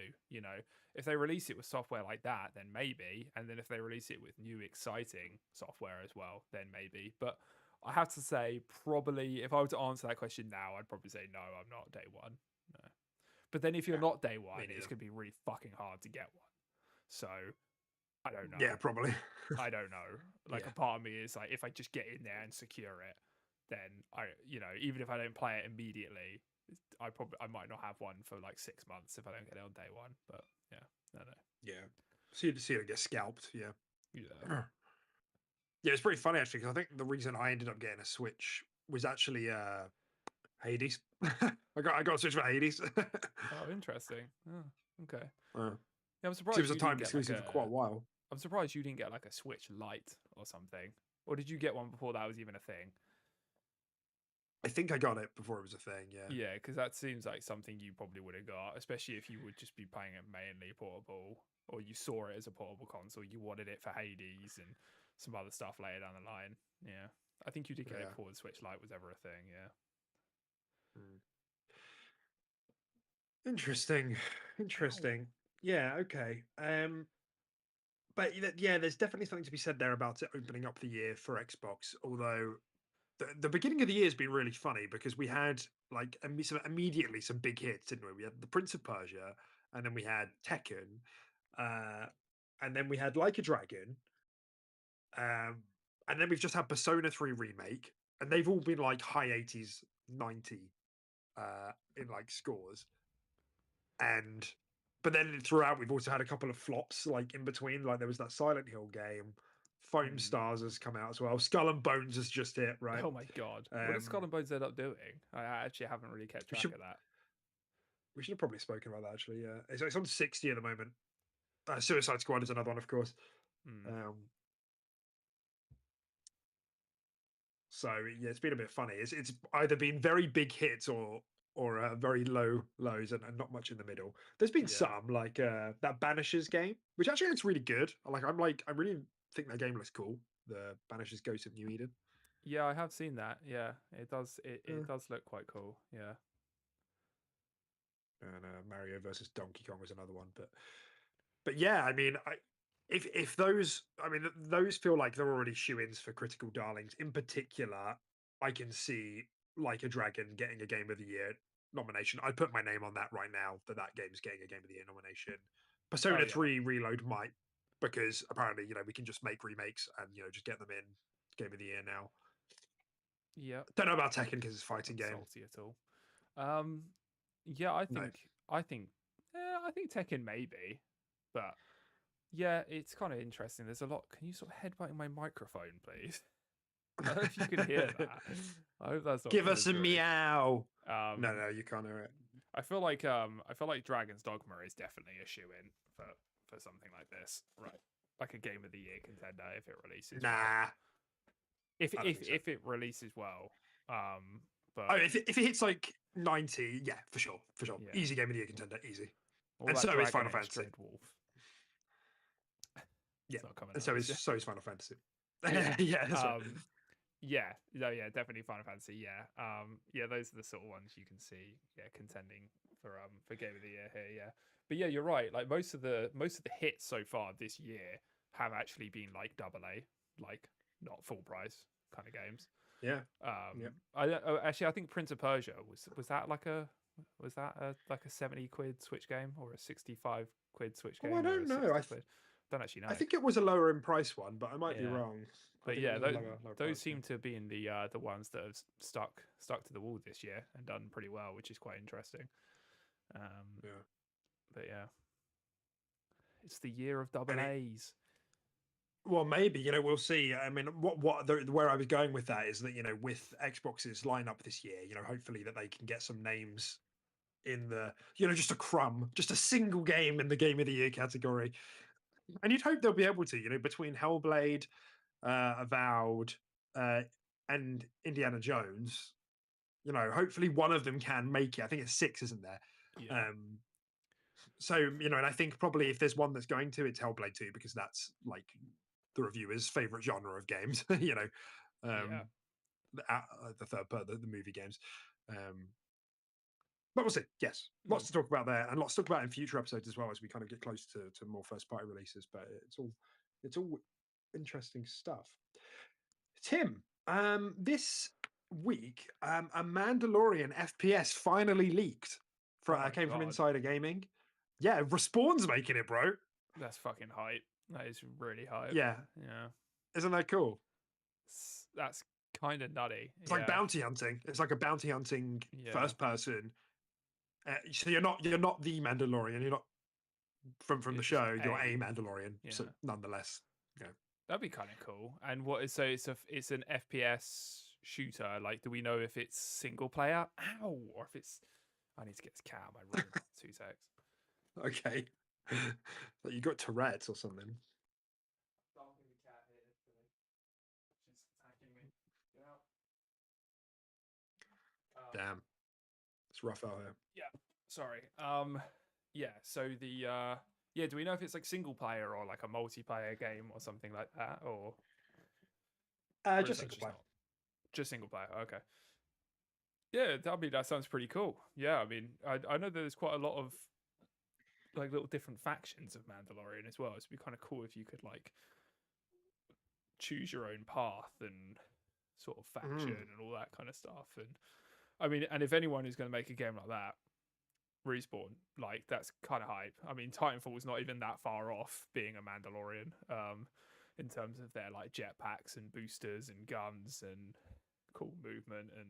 If they release it with software like that, then maybe, and then if they release it with new exciting software as well, then maybe. But I have to say, probably, if I were to answer that question now, I'd probably say no, I'm not day one. No. But then if you're Yeah, not day me one, it's neither. going to be really fucking hard to get one. So I don't know. Yeah, probably. I don't know. Like Yeah. a part of me is like, if I just get in there and secure it, then even if I don't play it immediately, I might not have one for like 6 months if I don't get it on day one. But yeah, I don't know. Yeah. See it get scalped. Yeah. Yeah. Yeah, it's pretty funny actually, because I think the reason I ended up getting a Switch was actually Hades. I got a Switch for Hades. Oh, interesting. Oh, okay. uh, Yeah, I'm 'Cause it surprised was a you didn't time get like exclusive a. for quite a while. I'm surprised you didn't get like a Switch Lite or something. Or did you get one before that was even a thing? I think I got it before it was a thing. Yeah. Yeah, because that seems like something you probably would have got, especially if you would just be playing it mainly portable, or you saw it as a portable console. You wanted it for Hades and some other stuff later down the line. Yeah, I think you did get it Yeah. before the Switch Lite was ever a thing. Yeah. Mm. Interesting. Ow. Interesting. Yeah. Okay. But yeah, there's definitely something to be said there about it opening up the year for Xbox. Although the beginning of the year has been really funny, because we had like immediately some big hits, didn't we? We had the Prince of Persia, and then we had Tekken, uh, and then we had Like a Dragon, um, and then we've just had Persona 3 remake, and they've all been like high 80s, 90 in like scores. And but then throughout we've also had a couple of flops like in between. Like there was that Silent Hill game, Foam Hmm. Stars has come out as well, Skull and Bones has just hit, right? Oh my god, what did Skull um and Bones end up doing? I actually haven't really kept we track should of that. we should have probably spoken about that actually. Yeah, it's on 60 at the moment. Suicide Squad is another one, of course. Hmm. um so yeah, it's been a bit funny. It's either been very big hits or or very low lows and not much in the middle. There's been Yeah. some like that Banishers game, which actually looks really good. I really think that game looks cool. The Banishers Ghost of New Eden. Yeah, I have seen that. Yeah, it does. Uh, It does look quite cool. Yeah. and Mario versus Donkey Kong was another one, but yeah, I mean, if those, I mean, those feel like they're already shoe-ins for critical darlings. In particular, I can see Like a Dragon getting a Game of the Year nomination. I'd put my name on that right now. That game's getting a Game of the Year nomination. Oh Persona yeah. 3 Reload might, because apparently we can just make remakes and just get them in Game of the Year now. Yeah. Don't know about Tekken because it's a fighting Not game. salty at all. Um, yeah, I No. think I think I think Tekken maybe, but yeah, it's kind of interesting. There's a lot. Can you sort of headbutting my microphone, please? I don't know if you can hear that. I hope that's not Give us a through. meow. Um, No, you can't hear it. I feel like Dragon's Dogma is definitely a shoe in for something like this, right? Like a Game of the Year contender if it releases. Nah. Well. If I don't think so. if it releases well, but Oh, if it hits like 90, yeah, for sure. Yeah. Easy Game of the Year contender, easy. all And that so is Dragon Final Age Fantasy. Dreadwolf. Yeah, It's not coming and out so this is year. Final Fantasy. Yeah. Yeah, that's right. Yeah, no, yeah, definitely Final Fantasy. Yeah, yeah, those are the sort of ones you can see, yeah, contending for Game of the Year here. Yeah, but yeah, you're right. Like most of the hits so far this year have actually been like AA, like not full price kind of games. Yeah. Actually, I think Prince of Persia was that like a like a 70 quid Switch game or a 65 quid Switch game Oh, I or don't a know. 60 quid. Don't actually know. I think it was a lower in price one, but I might be Yeah. wrong. But think yeah, it was a those, lower those price seem one. to be in the ones that have stuck to the wall this year and done pretty well, which is quite interesting. Yeah. But yeah, it's the year of double And A's. Well, maybe we'll see. I mean, where I was going with that is that with Xbox's lineup this year, hopefully that they can get some names in the just a crumb, just a single game in the Game of the Year category, and you'd hope they'll be able to. Between Hellblade, Avowed, and Indiana Jones, hopefully one of them can make it. I think it's 6, isn't there? Yeah. So and I think probably if there's one that's going to, it's Hellblade 2 because that's like the reviewer's favorite genre of games. Yeah. The third part, the movie games. But we'll see. Yes, lots to talk about there, and lots to talk about in future episodes as well as we kind of get close to more first party releases. But it's all interesting stuff. Tim, this week, a Mandalorian FPS finally leaked. Came from Insider Gaming. Yeah, Respawn's making it, bro. That's fucking hype. That is really hype. Yeah. Isn't that cool? That's kind of nutty. It's like bounty hunting. It's like a bounty hunting first person. So you're not the Mandalorian. You're not from the show. You're a Mandalorian. Yeah. So nonetheless, that'd be kind of cool. And what is it's an FPS shooter. Like, do we know if it's single player? Ow! Or if it's I need to get this cat out of my room. 2 secs. Okay. Like you got Tourette's or something. Damn. It's rough out here. Yeah. Sorry. Yeah. So the do we know if it's like single player or like a multiplayer game or something like that, or just single player? Just single player. Okay. Yeah, that sounds pretty cool. Yeah, I mean, I know there's quite a lot of like little different factions of Mandalorian as well. It'd be kind of cool if you could like choose your own path and sort of faction and all that kind of stuff. And I mean, and if anyone is going to make a game like that, Respawn, like that's kind of hype. I mean, Titanfall is not even that far off being a Mandalorian in terms of their like jetpacks and boosters and guns and cool movement and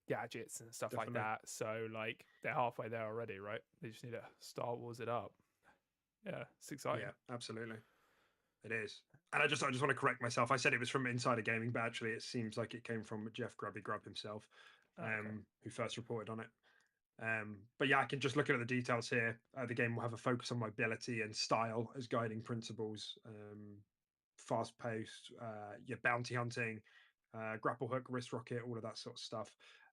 gadgets and stuff like that. So like they're halfway there already, right? They just need to Star Wars it up. Yeah, it's exciting. Yeah, absolutely. It is. And I just want to correct myself. I said it was from Insider Gaming, but actually it seems like it came from Jeff Grubby Grub himself, who first reported on it. But yeah, I can just look at the details here. The game will have a focus on mobility and style as guiding principles. Fast-paced, bounty hunting, grapple hook, wrist rocket, all of that sort of stuff.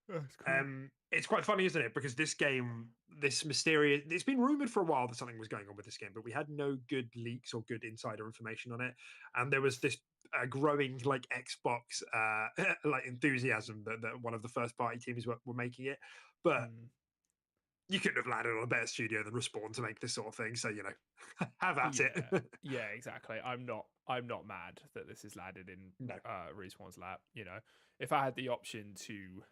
That's cool. It's quite funny, isn't it? Because this game, this mysterious, it's been rumored for a while that something was going on with this game, but we had no good leaks or good insider information on it. And there was this growing like Xbox like enthusiasm that one of the first party teams were making it, but Mm. you couldn't have landed on a better studio than Respawn to make this sort of thing. So have at it. Yeah, yeah, exactly. I'm not mad that this is landed in No, Respawn's lap. You know, if I had the option to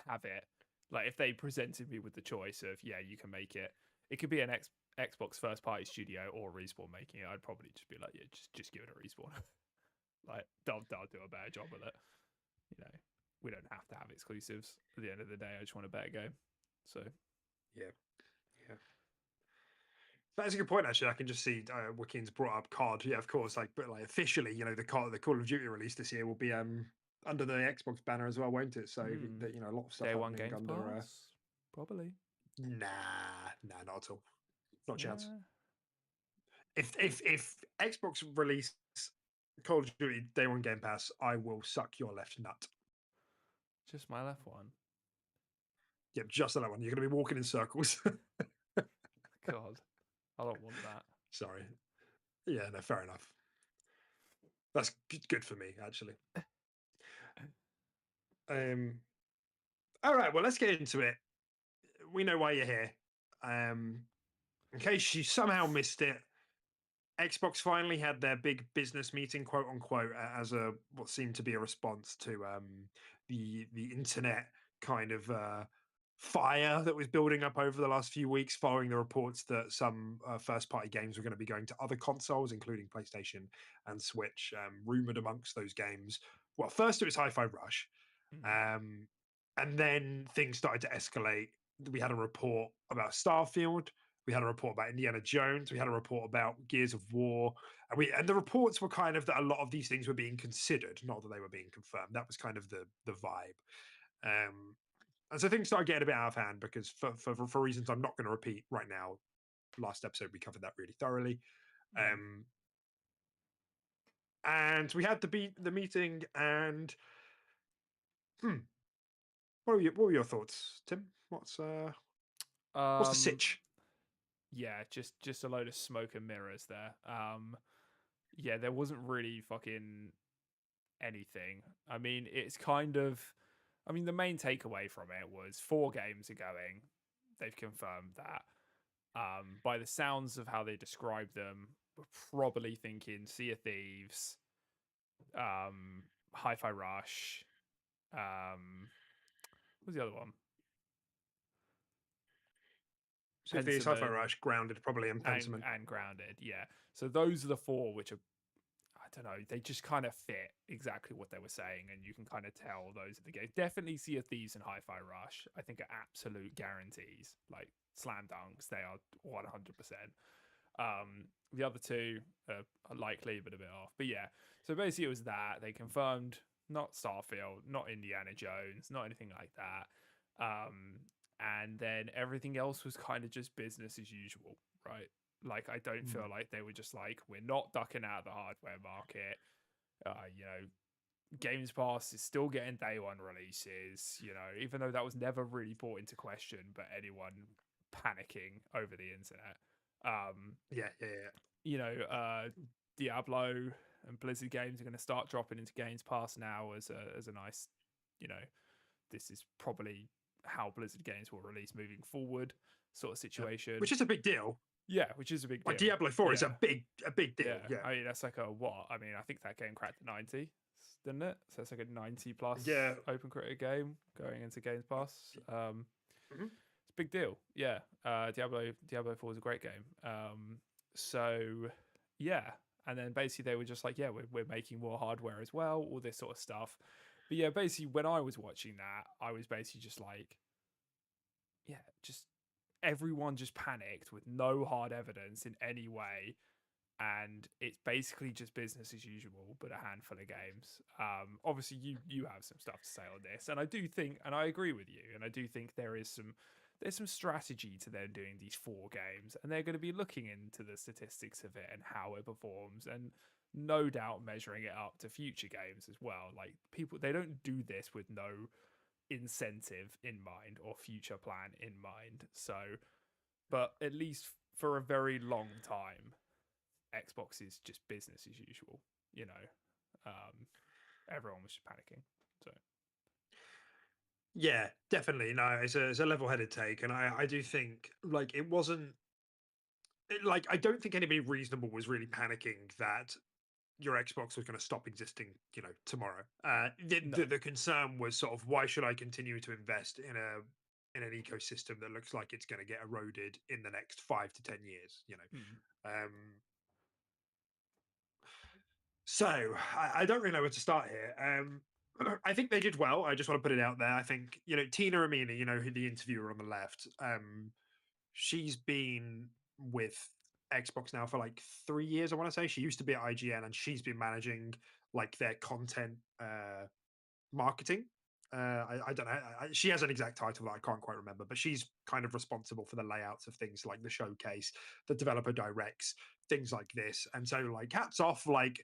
have it, like if they presented me with the choice of yeah, you can make it. It could be an Xbox first party studio or Respawn making it. I'd probably just be like, yeah, just give it a Respawn. Like they'll do a better job with it. You know, we don't have to have exclusives. At the end of the day, I just want a better game. So yeah, yeah. That's a good point. Actually, I can just see Joaquin's brought up COD. Yeah, of course. Like, but like officially, the Call of Duty release this year will be under the Xbox banner as well, won't it? So a lot of stuff day one happening Games under. Pass, probably. Nah, not at all. Not a chance. Yeah. If Xbox release Call of Duty day one Game Pass, I will suck your left nut. Just my left one. Yep, just that one. You're going to be walking in circles. God, I don't want that. Sorry. Yeah, no, fair enough. That's good for me, actually. All right, well, let's get into it. We know why you're here. In case you somehow missed it, Xbox finally had their big business meeting, quote unquote, as what seemed to be a response to the internet kind of fire that was building up over the last few weeks, following the reports that some first-party games were going to be going to other consoles, including PlayStation and Switch. Rumored amongst those games, well, first it was Hi-Fi Rush, and then things started to escalate. We had a report about Starfield. We had a report about Indiana Jones. We had a report about Gears of War, and the reports were kind of that a lot of these things were being considered, not that they were being confirmed. That was kind of the vibe. And so things started getting a bit out of hand because for reasons I'm not going to repeat right now. Last episode we covered that really thoroughly. And we had the meeting, and what were your thoughts, Tim? What's the sitch? Yeah, just a load of smoke and mirrors there. Yeah, there wasn't really fucking anything. I mean, it's kind of, I mean, the main takeaway from it was 4 games are going. They've confirmed that. By the sounds of how they described them, we're probably thinking Sea of Thieves, Hi-Fi Rush, what's the other one? Sea of Thieves, Hi-Fi Rush, Grounded, probably, and Pentiment. And Grounded, yeah. So those are the 4 which are, I don't know, they just kind of fit exactly what they were saying, and you can kind of tell those are the games. Definitely Sea of Thieves and Hi-Fi Rush, I think, are absolute guarantees, like slam dunks. They are 100%. The other 2 are likely, but a bit off. But yeah, so basically it was that. They confirmed not Starfield, not Indiana Jones, not anything like that. And then everything else was kind of just business as usual, right? Like, I don't feel like they were just like, we're not ducking out of the hardware market. Games Pass is still getting day one releases, even though that was never really brought into question, but anyone panicking over the internet. Diablo and Blizzard games are going to start dropping into Games Pass now as a nice, this is probably how Blizzard games will release moving forward sort of situation. Which is a big deal. Yeah, which is a big deal. Like Diablo 4 is a big deal. Yeah. I mean, that's like a what? I mean, I think that game cracked 90, didn't it? So it's like a 90 plus open critic game going into Games Pass. It's a big deal. Yeah. Diablo 4 is a great game. So yeah. And then basically they were just like, yeah, we're making more hardware as well, all this sort of stuff. But yeah, basically when I was watching that, I was basically just like, yeah, just everyone just panicked with no hard evidence in any way, and it's basically just business as usual, but a handful of games. Obviously you have some stuff to say on this, and I do think, and I agree with you, and I do think there's some strategy to them doing these 4 games, and they're going to be looking into the statistics of it and how it performs, and no doubt measuring it up to future games as well. Like, people, they don't do this with no incentive in mind or future plan in mind. So, but at least for a very long time, Xbox is just business as usual. You know, everyone was just panicking. So Yeah, definitely. No, it's a level-headed take, and I do think like it wasn't like I don't think anybody reasonable was really panicking that your Xbox was going to stop existing, tomorrow. no. The concern was sort of why should I continue to invest in an ecosystem that looks like it's going to get eroded in the next 5 to 10 years? Mm, Um, so I don't really know where to start here. I think they did well. I just want to put it out there. I think Tina Amini, who the interviewer on the left, she's been with Xbox now for like 3 years. I want to say she used to be at IGN, and she's been managing like their content marketing. I don't know. She has an exact title that I can't quite remember, but she's kind of responsible for the layouts of things like the showcase, the developer directs, things like this. And so, like, hats off, like,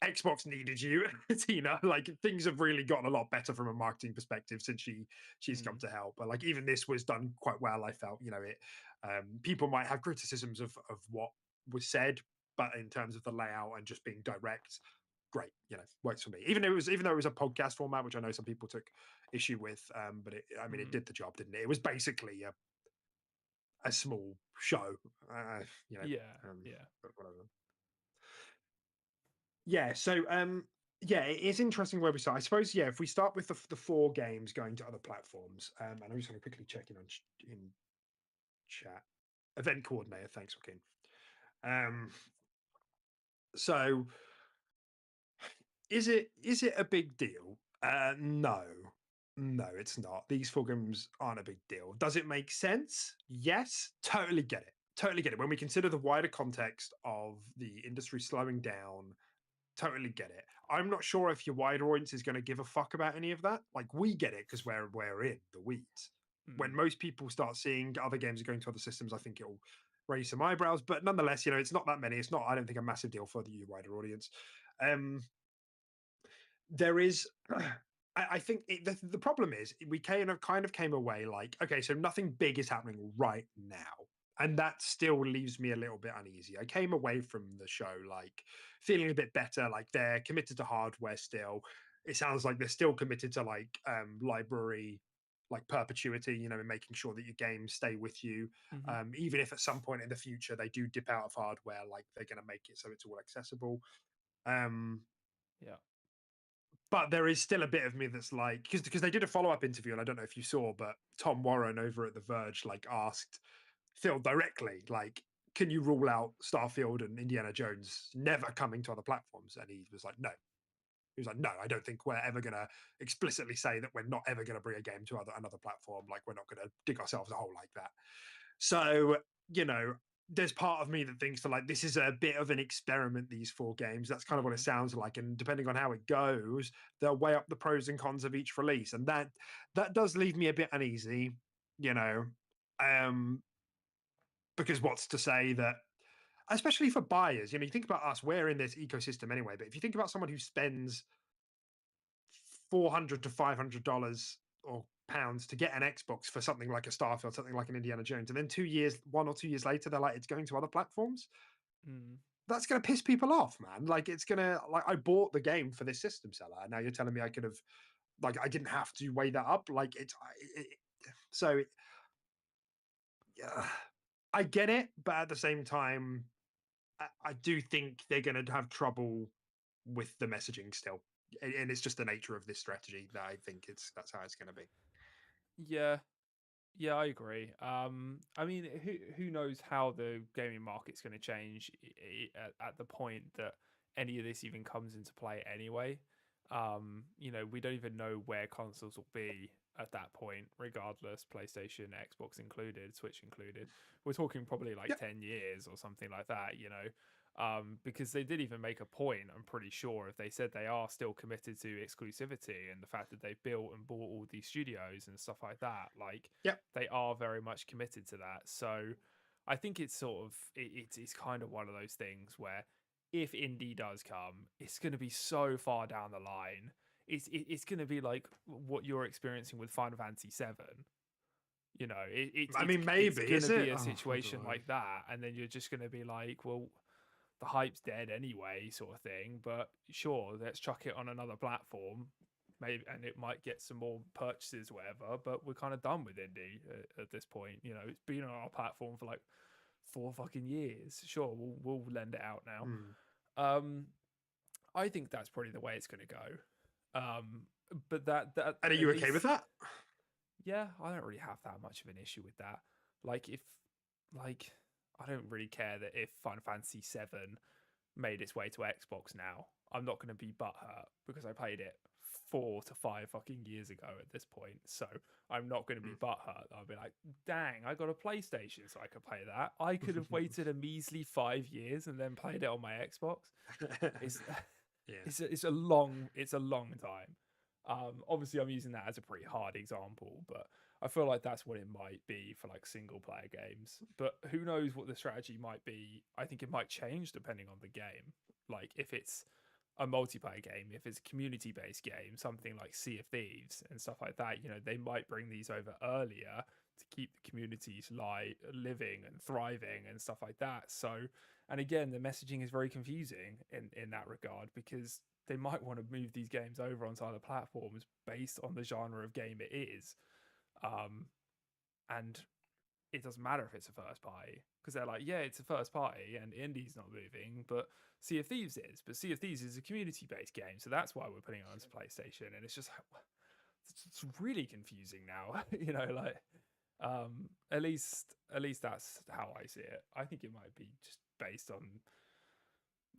Xbox needed you, Tina. Like, things have really gotten a lot better from a marketing perspective since she's come mm, to help. But like, even this was done quite well. I felt, it. People might have criticisms of what was said, but in terms of the layout and just being direct, great, works for me. Even though it was a podcast format, which I know some people took issue with, but it mm. did the job, didn't it? It was basically a small show, Yeah, yeah. but whatever. Yeah, so yeah, it is interesting where we start. I suppose, yeah, if we start with the 4 games going to other platforms, and I'm just going to quickly check in in chat. Event coordinator, thanks, Joaquin. So is it a big deal? No. No, it's not. These 4 games aren't a big deal. Does it make sense? Yes, totally get it. Totally get it. When we consider the wider context of the industry slowing down, totally get it. I'm not sure if your wider audience is going to give a fuck about any of that. Like, we get it because we're in the weeds. When Mm, most people start seeing other games are going to other systems, I think it'll raise some eyebrows. But nonetheless, it's not that many. It's not, I don't think, a massive deal for the wider audience. Um, there is I think the problem is we kind of came away like, okay, so nothing big is happening right now, and that still leaves me a little bit uneasy. I came away from the show like feeling a bit better, like they're committed to hardware still. It sounds like they're still committed to like library like perpetuity, and making sure that your games stay with you, mm-hmm. even if at some point in the future they do dip out of hardware, like they're going to make it so it's all accessible. um Yeah. but there is still a bit of me that's like, because they did a follow-up interview, and I don't know if you saw, but Tom Warren over at The Verge like asked Phil directly, like, can you rule out Starfield and Indiana Jones never coming to other platforms? And he was like, no. He was like, no, I don't think we're ever going to explicitly say that we're not ever going to bring a game to another platform. Like, we're not going to dig ourselves a hole like that. So, there's part of me that thinks that like this is a bit of an experiment, these 4 games. That's kind of what it Mm, sounds like. And depending on how it goes, they'll weigh up the pros and cons of each release. And that does leave me a bit uneasy, you know. Um, because what's to say that, especially for buyers, you think about us, we're in this ecosystem anyway. But if you think about someone who spends $400 to $500 or pounds to get an Xbox for something like a Starfield, something like an Indiana Jones, and then 2 years, 1 or 2 years later, they're like, it's going to other platforms. mm. That's going to piss people off, man. Like, it's going to, like, I bought the game for this system seller. Now you're telling me I could have, like, I didn't have to weigh that up. Like, so, yeah, I get it. But at the same time, I do think they're going to have trouble with the messaging still. And it's just the nature of this strategy that I think that's how it's going to be. Yeah. Yeah, I agree. I mean, who knows how the gaming market's going to change at the point that any of this even comes into play anyway. We don't even know where consoles will be at that point, regardless, PlayStation, Xbox included, Switch included. We're talking probably like Yeah. 10 years or something like that. Because they did even make a point, I'm pretty sure, if they said they are still committed to exclusivity and the fact that they've built and bought all these studios and stuff like that, like Yeah. they are very much committed to that. So I think it's sort of it's kind of one of those things where if indie does come, it's going to be so far down the line. it's going to be like what you're experiencing with Final Fantasy VII. You know, I mean, it's maybe going is to be it? a Oh, I don't situation know. like that, and then you're just going to be like, well, the hype's dead anyway, sort of thing. But sure, let's chuck it on another platform, maybe, and it might get some more purchases, whatever. But we're kind of done with indie at this point. You know, it's been on our platform for like 4 fucking years. Sure, we'll lend it out now. Um, I think that's probably the way it's going to go. But that And are at you okay with least, that? yeah, I don't really have that much of an issue with that. Like if, like, I don't really care that if Final Fantasy VII made its way to Xbox now, I'm not going to be butthurt because I played it 4 to 5 fucking years ago at this point. So I'm not going to be butthurt. I'll be like, dang, I got a PlayStation so I could play that. I could have waited a measly 5 years and then played it on my Xbox. It's Yeah. it's a long time. Obviously, I'm using that as a pretty hard example, but I feel like that's what it might be for like single player games. But who knows what the strategy might be? I think it might change depending on the game. Like if it's a multiplayer game, if it's a community based game, something like Sea of Thieves and stuff like that, you know, they might bring these over earlier to keep the communities living and thriving and stuff like that. So, and again, the messaging is very confusing in that regard because they might want to move these games over onto other platforms based on the genre of game it is. And it doesn't matter if it's a first party because they're like, yeah, it's a first party and indie's not moving, but Sea of Thieves is. But Sea of Thieves is a community based game, so that's why we're putting it onto PlayStation. And it's just, it's really confusing now, you know, like. At least that's how I see it. I think it might be just based on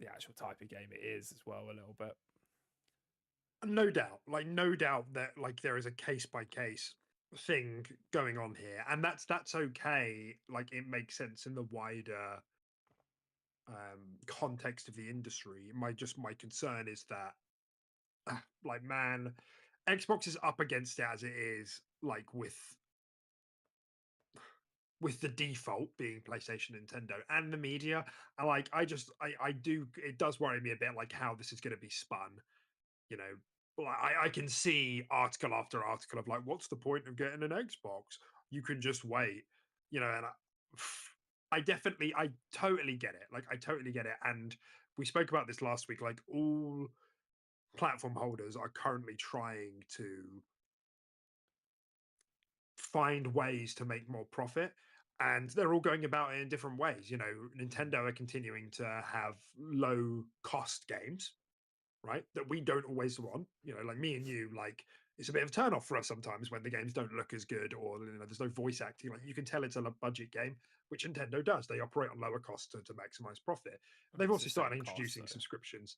the actual type of game it is as well, a little bit. No doubt, like no doubt that like there is a case by case thing going on here, and that's okay. Like it makes sense in the wider context of the industry. My concern is that like man, Xbox is up against it as it is, like with the default being PlayStation, Nintendo, and the media. And like I do, it does worry me a bit like how this is going to be spun. You know, like I can see article after article of like, what's the point of getting an Xbox? You can just wait. You know, and I totally get it. Like I totally get it. And we spoke about this last week. Like all platform holders are currently trying to find ways to make more profit, and they're all going about it in different ways. You know, Nintendo are continuing to have low cost games, right, that we don't always want. You know, like me and you, like it's a bit of a turn off for us sometimes when the games don't look as good, or you know there's no voice acting. Like you can tell it's a budget game, which Nintendo does. They operate on lower costs to maximize profit. I mean, They've it's also the started same cost introducing though. subscriptions.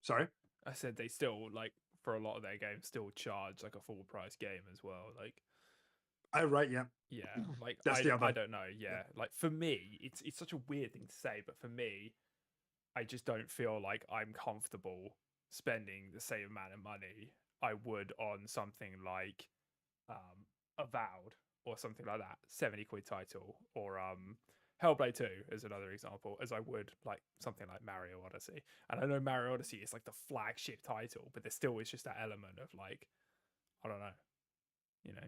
Sorry. I said they still like for a lot of their games still charge like a full price game as well. Like Oh right, yeah. yeah, like That's the I other. don't know. Yeah. Yeah, like for me, it's such a weird thing to say, but for me, I just don't feel like I'm comfortable spending the same amount of money I would on something like Avowed or something like that, 70 quid title, or Hellblade 2 is another example, as I would like something like Mario Odyssey. And I know Mario Odyssey is like the flagship title, but there still is just that element of like, I don't know, you know,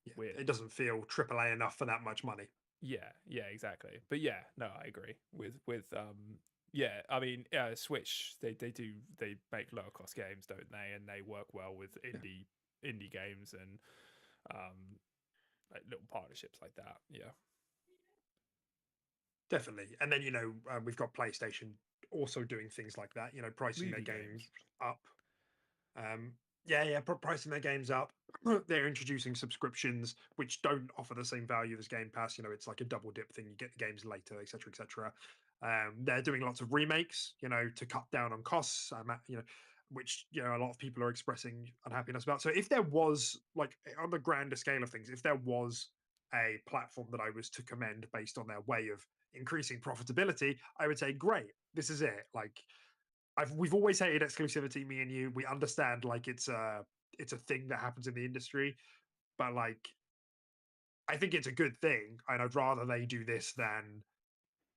Yeah, weird. it doesn't feel AAA enough for that much money. Yeah, exactly. But yeah, no, I agree with yeah, I mean, Switch they make lower cost games, don't they? And they work well with Yeah, indie games and like little partnerships like that. Yeah. definitely. And then we've got PlayStation also doing things like that. You know, pricing their Movie games games. up. Pricing their games up. They're introducing subscriptions which don't offer the same value as Game Pass. You know, it's like a double dip thing. You get the games later, etc., etc. They're doing lots of remakes. You know, to cut down on costs. Which a lot of people are expressing unhappiness about. So if there was like on the grander scale of things, if there was a platform that I was to commend based on their way of increasing profitability, I would say, great, this is it. Like we've always hated exclusivity, me and you. We understand like it's a thing that happens in the industry, but like I think it's a good thing, and I'd rather they do this than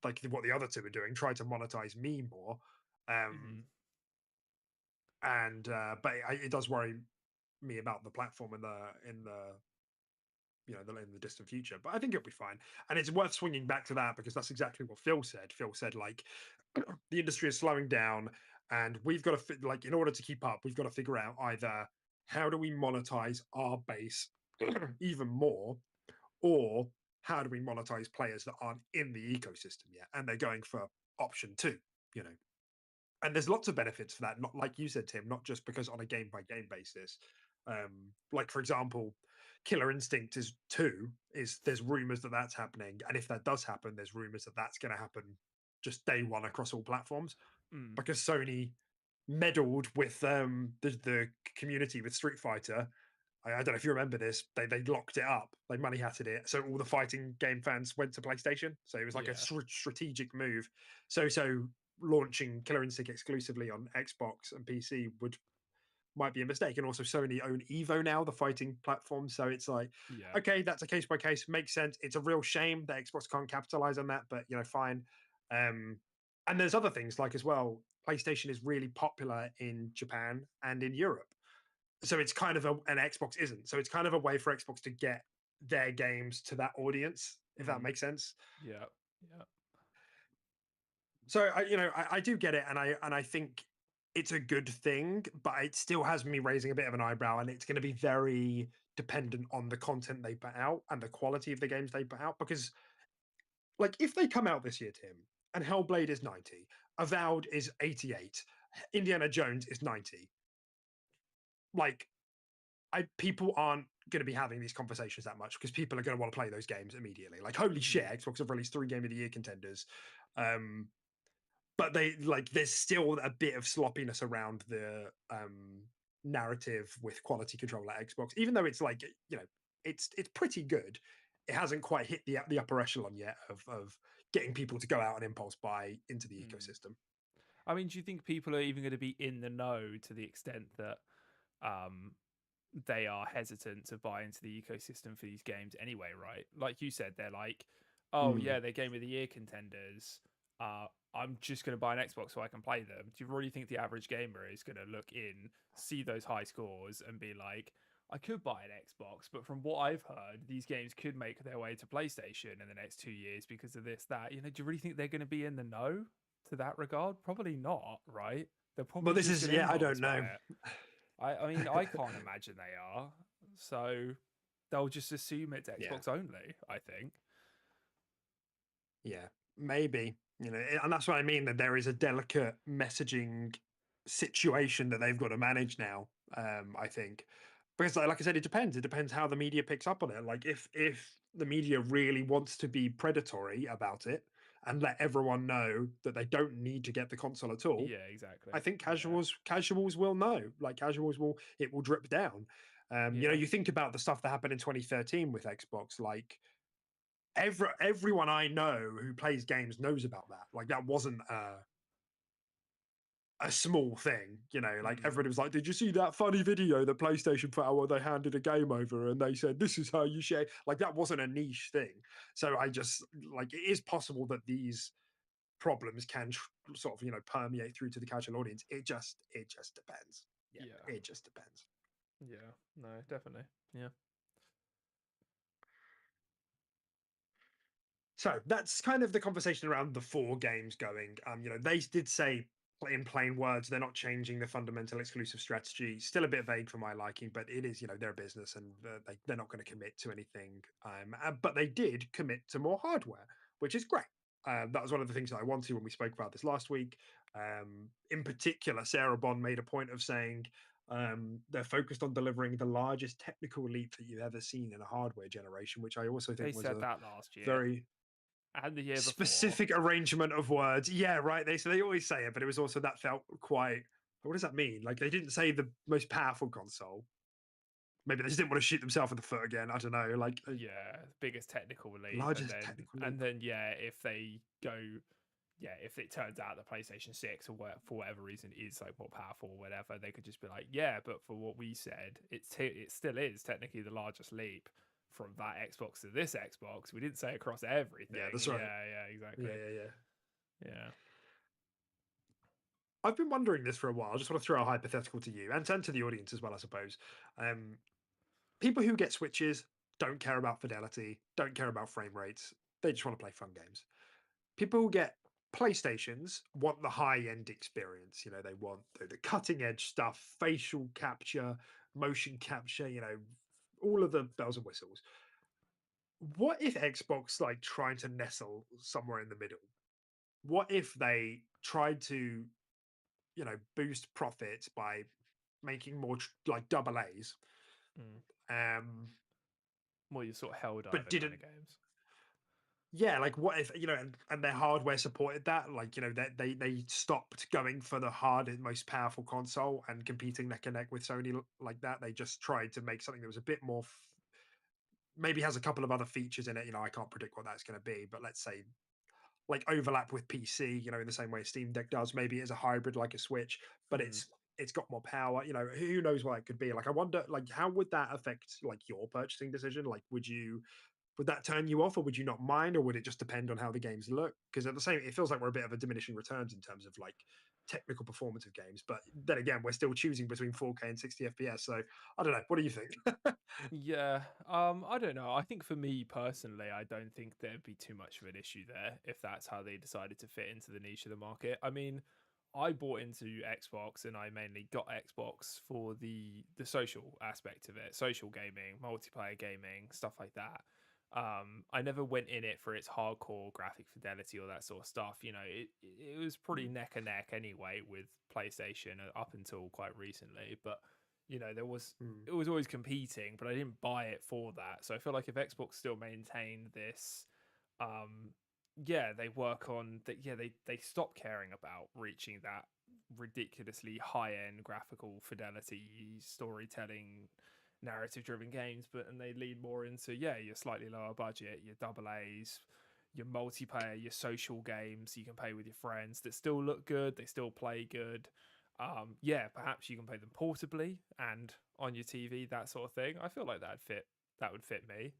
like what the other two are doing, try to monetize me more. Um, Mm-hmm. and but it does worry me about the platform in the in the distant future. But I think it'll be fine, and it's worth swinging back to that because that's exactly what Phil said. Phil said like the industry is slowing down, and we've got to like in order to keep up, we've got to figure out either how do we monetize our base even more, or how do we monetize players that aren't in the ecosystem yet, and they're going for option two. You know, and there's lots of benefits for that. Not like you said, Tim, not just because on a game by game basis. Like for example, Killer Instinct is 2 is there's rumors that that's happening, and if that does happen, there's rumors that that's going to happen just day one across all platforms Mm. because Sony meddled with the community with Street Fighter. I don't know if you remember this. They locked it up. They money hatted it, so all the fighting game fans went to PlayStation. So it was like a Yeah. strategic move. So launching Killer Instinct exclusively on Xbox and PC might be a mistake. And also Sony own Evo now, the fighting platform. So it's like, Yeah. okay, that's a case by case, makes sense. It's a real shame that Xbox can't capitalize on that, but fine. And there's other things like as well. PlayStation is really popular in Japan and in Europe. So it's kind of an Xbox isn't. So it's kind of a way for Xbox to get their games to that audience, if that Mm. makes sense. Yeah. Yeah. So I do get it, and I think it's a good thing, but it still has me raising a bit of an eyebrow, and it's going to be very dependent on the content they put out and the quality of the games they put out. Because, like, if they come out this year, Tim, and Hellblade is 90, Avowed is 88, Indiana Jones is 90, like, people aren't going to be having these conversations that much because people are going to want to play those games immediately. Like, holy shit, Xbox have released 3 Game of the Year contenders. But they like there's still a bit of sloppiness around the narrative with quality control at Xbox, even though it's like it's pretty good. It hasn't quite hit the upper echelon yet of getting people to go out and impulse buy into the Mm. ecosystem. I mean, do you think people are even going to be in the know to the extent that um, they are hesitant to buy into the ecosystem for these games anyway, right? Like you said, they're like, oh Mm. yeah, they're Game of the Year contenders. I'm just going to buy an Xbox so I can play them. Do you really think the average gamer is going to look in, see those high scores, and be like, I could buy an Xbox, but from what I've heard, these games could make their way to PlayStation in the next 2 years because of this, that. Do you really think they're going to be in the know to that regard? Probably not, right? They're But probably this just is going to I don't impulse buy know. it. I mean, I can't imagine they are. So they'll just assume it's Yeah, Xbox only, I think. yeah, maybe and that's what I mean, that there is a delicate messaging situation that they've got to manage now. I think because like I said, it depends. It depends how the media picks up on it. Like if the media really wants to be predatory about it and let everyone know that they don't need to get the console at all, Yeah, exactly. I think Yeah. casuals will know. Like casuals will it will drip down. Yeah. You think about the stuff that happened in 2013 with Xbox, like everyone I know who plays games knows about that. Like that wasn't a small thing, like Mm. everybody was like, did you see that funny video that PlayStation put out where they handed a game over and they said, this is how you share? Like that wasn't a niche thing. So I just like, it is possible that these problems can sort of, permeate through to the casual audience. It just depends. Yeah, Yeah. it just depends. Yeah. No, definitely. Yeah. So that's kind of the conversation around the 4 games going. They did say in plain words they're not changing the fundamental exclusive strategy. Still a bit vague for my liking, but it is their business and they're not going to commit to anything. But they did commit to more hardware, which is great. That was one of the things that I wanted when we spoke about this last week. In particular, Sarah Bond made a point of saying they're focused on delivering the largest technical leap that you've ever seen in a hardware generation, which I also They think was said a that last year very and the year before. specific arrangement of words. Yeah, right. They always say it, but it was also that felt quite. What does that mean? Like they didn't say the most powerful console. Maybe they just didn't want to shoot themselves in the foot again. I don't know. Like Yeah, biggest technical leap, largest technical leap. yeah, if they go, yeah, if it turns out the PlayStation 6 or for whatever reason is like more powerful or whatever, they could just be like, yeah, but for what we said, it still is technically the largest leap from that Xbox to this Xbox. We didn't say across everything. Yeah, that's Yeah, right. yeah, Yeah, exactly. yeah, yeah. Yeah. I've been wondering this for a while. I just want to throw a hypothetical to you and to the audience as well, I suppose. Um, People who get Switches don't care about fidelity, don't care about frame rates. They just want to play fun games. People who get PlayStations want the high end experience. They want the cutting edge stuff, facial capture, motion capture, all of the bells and whistles. What if Xbox like trying to nestle somewhere in the middle? What if they tried to, boost profits by making more like double A's, Mm. um, More your sort of but Helldiver kind didn't. of games. Yeah, like what if and their hardware supported that? Like they stopped going for the hardest, most powerful console and competing neck and neck with Sony like that. They just tried to make something that was a bit more, maybe has a couple of other features in it. I can't predict what that's going to be, but let's say like overlap with PC, in the same way Steam Deck does. Maybe it's a hybrid like a Switch, but Mm. it's got more power. Who knows what it could be? Like I wonder, like how would that affect like your purchasing decision? Like would that turn you off, or would you not mind, or would it just depend on how the games look? Because at the same, it feels like we're a bit of a diminishing returns in terms of like technical performance of games. But then again, we're still choosing between 4K and 60 FPS. So I don't know. What do you think? Yeah, I don't know. I think for me personally, I don't think there'd be too much of an issue there if that's how they decided to fit into the niche of the market. I mean, I bought into Xbox and I mainly got Xbox for the social aspect of it, social gaming, multiplayer gaming, stuff like that. I never went in it for its hardcore graphic fidelity or that sort of stuff. It was pretty neck and neck anyway with PlayStation up until quite recently, but there was Mm, it was always competing, but I didn't buy it for that. So I feel like if Xbox still maintained this, um, yeah, they work on that. Yeah, they stop caring about reaching that ridiculously high end graphical fidelity, storytelling, narrative driven games, but and they lead more into your slightly lower budget, your double A's, your multiplayer, your social games you can play with your friends that still look good, they still play good. Yeah, perhaps you can play them portably and on your TV, that sort of thing. I feel like that would fit me.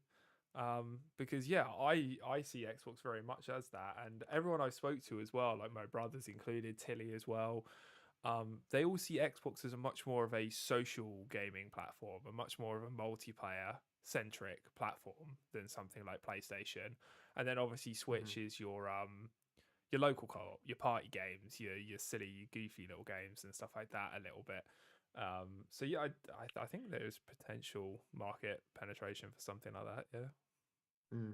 Because yeah, I see Xbox very much as that, and everyone I spoke to as well, like my brothers included, Tilly as well. They all see Xbox as a much more of a social gaming platform, a much more of a multiplayer centric platform than something like PlayStation. And then obviously mhm. Switch is your local co-op, your party games, your silly, goofy little games and stuff like that a little bit. So yeah, I think there's potential market penetration for something like that. Yeah. Mm.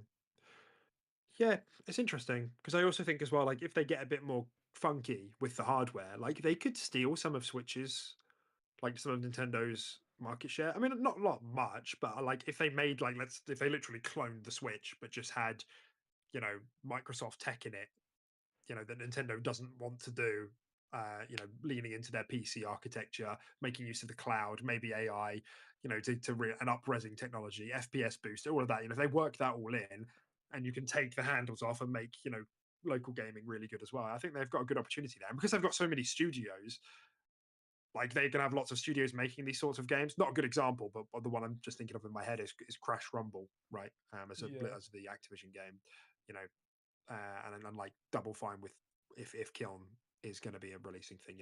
Yeah, it's interesting because I also think as well, like if they get a bit more funky with the hardware, like they could steal some of Switch's, like some of Nintendo's market share. I mean, not much, but like if they made like if they literally cloned the Switch but just had Microsoft tech in it, that Nintendo doesn't want to do. Leaning into their PC architecture, making use of the cloud, maybe AI, an up-resing technology, FPS boost, all of that. If they work that all in, and you can take the handles off and make local gaming really good as well. I think they've got a good opportunity there, and because they've got so many studios. Like they can have lots of studios making these sorts of games. Not a good example, but the one I'm just thinking of in my head is Crash Rumble, right? Yeah. As the Activision game, you know, and like Double Fine with if Kiln is going to be a releasing thing.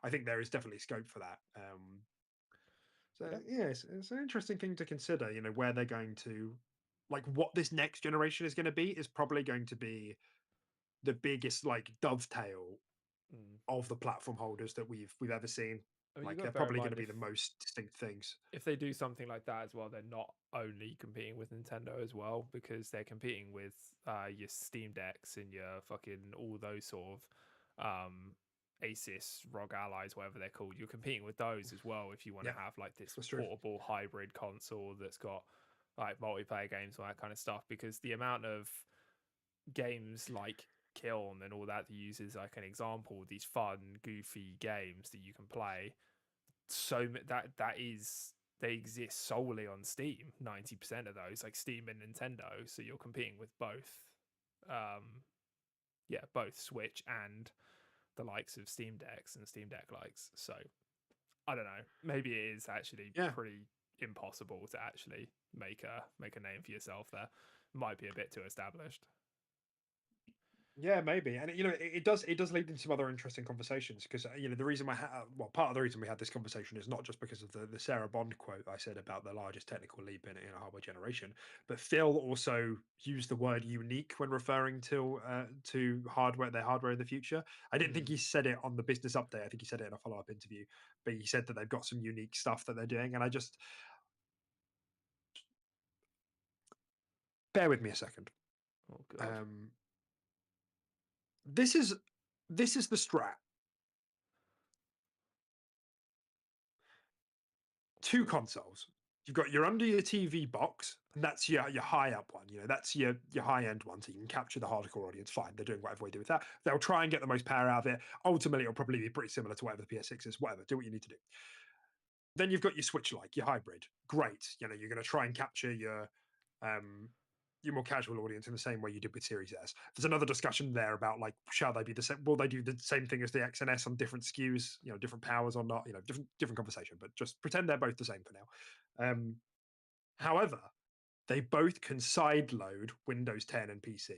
I think there is definitely scope for that. So Yeah. yeah, it's an interesting thing to consider. Where they're going to, like, what this next generation is going to be is probably going to be the biggest like dovetail Mm. of the platform holders that we've ever seen. I mean, you Like got to they're bear in probably going mind to be the most distinct things. if they do something like that as well, they're not only competing with Nintendo as well, because they're competing with your Steam Decks and your fucking all those sort of Asus, ROG Allies, whatever they're called. You're competing with those as well if you want to Yeah, have like this that's true. portable hybrid console that's got like multiplayer games and that kind of stuff. Because the amount of games like Kiln and all that uses like an example, these fun, goofy games that you can play that is they exist solely on Steam. 90% of those, like Steam and Nintendo. So you're competing with both, both Switch and the likes of Steam Decks and Steam Deck likes. So I don't know. Maybe it is actually Yeah, pretty impossible to actually make a name for yourself there. Might be a bit too established. Yeah, maybe, and it does lead into some other interesting conversations because the reason well, part of the reason we had this conversation is not just because of the Sarah Bond quote I said about the largest technical leap in a hardware generation, but Phil also used the word unique when referring to hardware, their hardware in the future. I didn't think Mm. he said it on the business update. I think he said it in a follow up interview, but he said that they've got some unique stuff that they're doing, and I just bear with me a second. Oh god. Um, this is the strat. Two consoles. You've got your under your TV box, and that's your high up one. That's your high end one, so you can capture the hardcore audience. Fine, they're doing whatever we do with that. They'll try and get the most power out of it. Ultimately, it'll probably be pretty similar to whatever the PS6 is. Whatever, do what you need to do. Then you've got your Switch like your hybrid. Great, you're going to try and capture your more casual audience in the same way you did with Series S. There's another discussion there about like, shall they be the same? Will they do the same thing as the X and S on different SKUs? Different powers or not? Different conversation. But just pretend they're both the same for now. However, they both can side load Windows 10 and PC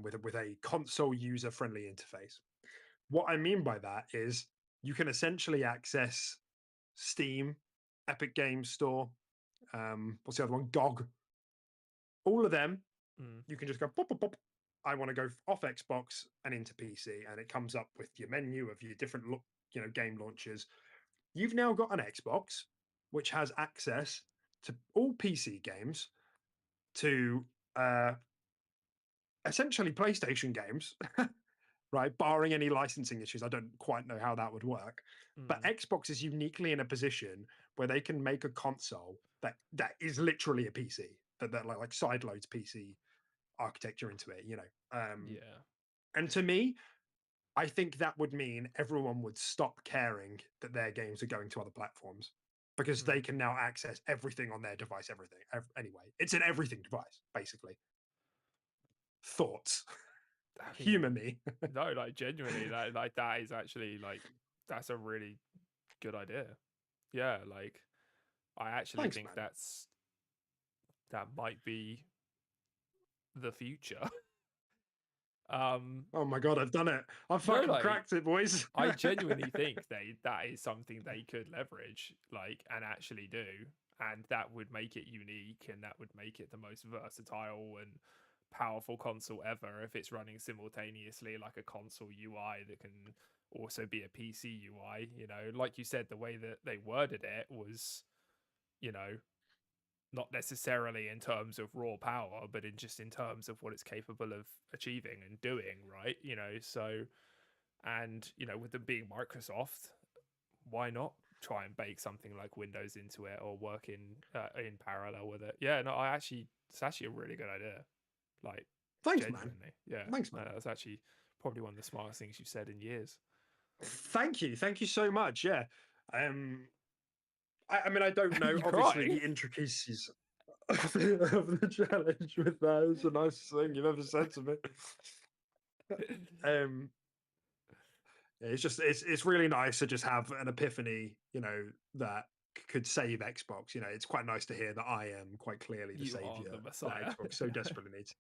with a console user friendly interface. What I mean by that is you can essentially access Steam, Epic Games Store, what's the other one? GOG. All of them, Mm. you can just go pop, pop, pop. I want to go off Xbox and into PC, and it comes up with your menu of your different game launchers. You've now got an Xbox which has access to all PC games, to essentially PlayStation games, right? Barring any licensing issues, I don't quite know how that would work. But Mm. Xbox is uniquely in a position where they can make a console that is literally a PC that like sideloads PC architecture into it. Yeah. And to me, I think that would mean everyone would stop caring that their games are going to other platforms because they Mm. can now access everything on their device. Everything anyway, it's an everything device basically. Thoughts? I mean, Humor me. no, like genuinely, that is actually like that's a really good idea. Yeah, like I actually Thanks, think man. that might be the future. um Oh my god, I've done it. I've no, fucking like cracked it, boys. I genuinely think that is something they could leverage, like, and actually do, and that would make it unique, and that would make it the most versatile and powerful console ever if it's running simultaneously like a console UI that can also be a PC UI. Like you said, the way that they worded it was, you know, not necessarily in terms of raw power, but in terms of what it's capable of achieving and doing, right? So, and with them being Microsoft, why not try and bake something like Windows into it or work in parallel with it? Yeah, no, it's actually a really good idea. Like, Thanks, man. genuinely, yeah, Thanks, no, man. that's actually probably one of the smartest things you've said in years. Thank you. Thank you so much. Yeah. Um, I mean, I don't know, You obviously, crying? the intricacies of the challenge with that. It's the nicest thing you've ever said to me. Um, yeah, it's really nice to just have an epiphany, that could save Xbox. It's quite nice to hear that I am quite clearly the You are the savior that Messiah. Xbox so desperately needs.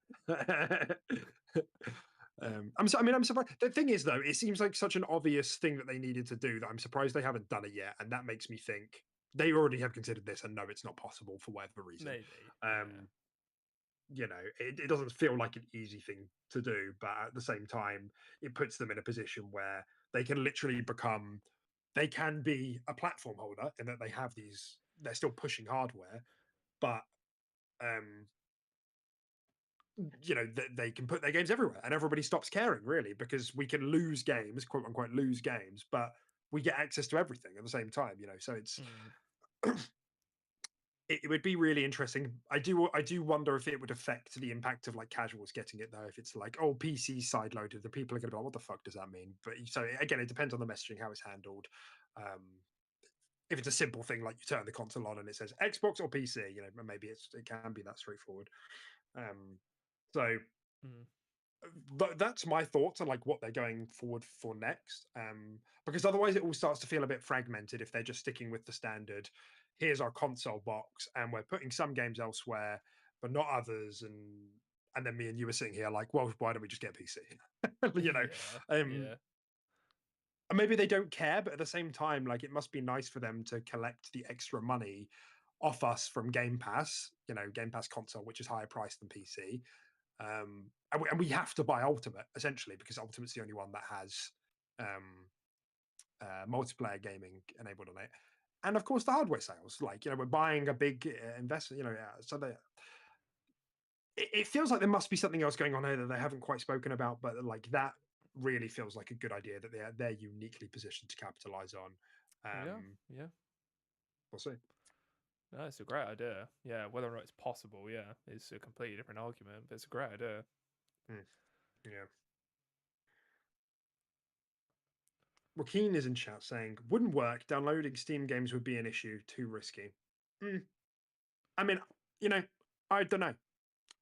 I'm surprised. The thing is, though, it seems like such an obvious thing that they needed to do that I'm surprised they haven't done it yet, and that makes me think they already have considered this and know it's not possible for whatever reason. Maybe, yeah. Um, it doesn't feel like an easy thing to do, but at the same time, it puts them in a position where they can literally they can be a platform holder in that they're still pushing hardware, but um, they can put their games everywhere and everybody stops caring really because we can lose games, quote unquote, lose games, but we get access to everything at the same time. So it's Mm. it would be really interesting. I do wonder if it would affect the impact of like casuals getting it though. If it's like, oh, PC side loaded, the people are going to be like, what the fuck does that mean? But so again, it depends on the messaging, how it's handled. Um, if it's a simple thing like you turn the console on and it says Xbox or PC, maybe it can be that straightforward. So Mm. that's my thoughts on like what they're going forward for next. Because otherwise it all starts to feel a bit fragmented if they're just sticking with the standard. Here's our console box, and we're putting some games elsewhere, but not others. and then me and you were sitting here like, well, why don't we just get PC? you know, Yeah, um, yeah, and maybe they don't care, but at the same time, like it must be nice for them to collect the extra money off us from Game Pass, Game Pass console, which is higher priced than PC. And we have to buy Ultimate essentially because Ultimate's the only one that has um, multiplayer gaming enabled on it. And of course, the hardware sales. Like, we're buying a big investment. So it feels like there must be something else going on here that they haven't quite spoken about. But like that really feels like a good idea that they're uniquely positioned to capitalize on. yeah, Um, yeah. we'll see. No, it's a great idea. Yeah, whether or not it's possible, yeah, is a completely different argument, but it's a great idea. Mm, yeah. Joaquin is in chat saying, wouldn't work. Downloading Steam games would be an issue. Too risky. Mm, I mean, you know, I don't know.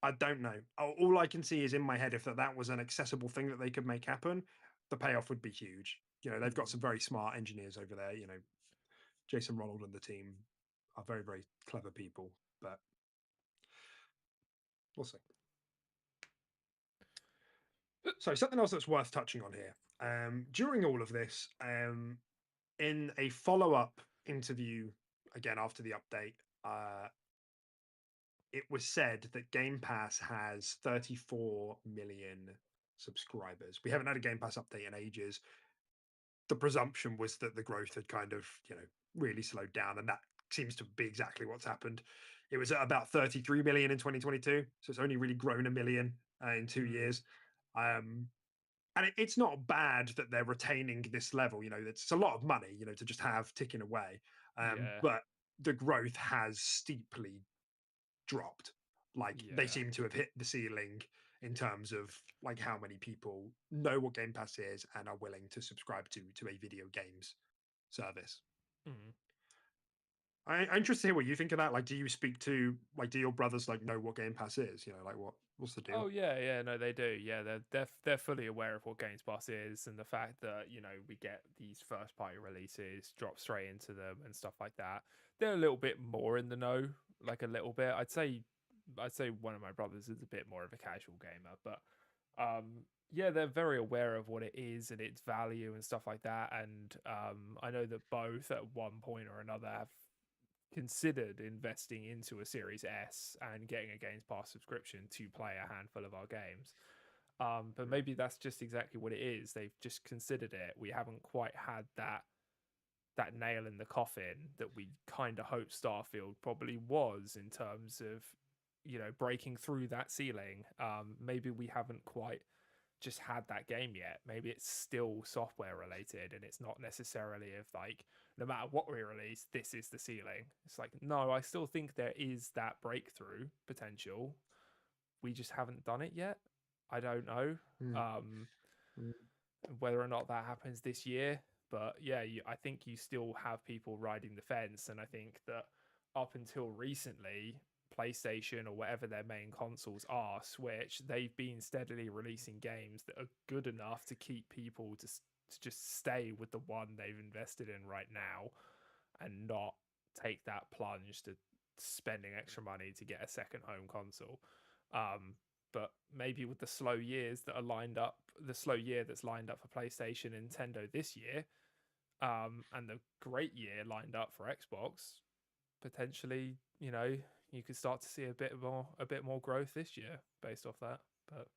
I don't know. All I can see is in my head if that was an accessible thing that they could make happen, the payoff would be huge. They've got some very smart engineers over there. Jason Ronald and the team are very, very clever people, but we'll see. So something else that's worth touching on here. During all of this, in a follow-up interview, again after the update, it was said that Game Pass has 34 million subscribers. We haven't had a Game Pass update in ages. The presumption was that the growth had kind of, really slowed down, and that seems to be exactly what's happened. It was at about 33 million in 2022, so it's only really grown a million in 2 years. And it's not bad that they're retaining this level. It's a lot of money, to just have ticking away. Yeah, But the growth has steeply dropped. Like they yeah. seem to have hit the ceiling in terms of like how many people know what Game Pass is and are willing to subscribe to a video games service. Mm. I'm interested to hear what you think of that. Like, do you speak to like, do your brothers like know what Game Pass is? Like what's the deal? Oh yeah, yeah, no, they do. Yeah, they're fully aware of what Games Pass is and the fact that we get these first party releases drop straight into them and stuff like that. They're a little bit more in the know, like a little bit. I'd say one of my brothers is a bit more of a casual gamer, but yeah, they're very aware of what it is and its value and stuff like that. And I know that both at one point or another have considered investing into a Series S and getting a Games Pass subscription to play a handful of our games. But maybe that's just exactly what it is. They've just considered it. We haven't quite had that nail in the coffin that we kind of hoped Starfield probably was in terms of breaking through that ceiling. Maybe we haven't quite just had that game yet. Maybe it's still software related and it's not necessarily of like no matter what we release, this is the ceiling. It's like no, I still think there is that breakthrough potential. We just haven't done it yet. I don't know Mm, um, mm, whether or not that happens this year, but yeah, I think you still have people riding the fence, and I think that up until recently, PlayStation or whatever their main consoles are, Switch, they've been steadily releasing games that are good enough to keep people to just stay with the one they've invested in right now and not take that plunge to spending extra money to get a second home console. Um, but maybe with the slow years that are lined up, the slow year that's lined up for PlayStation and Nintendo this year, and the great year lined up for Xbox, potentially, you could start to see a bit more growth this year based off that. But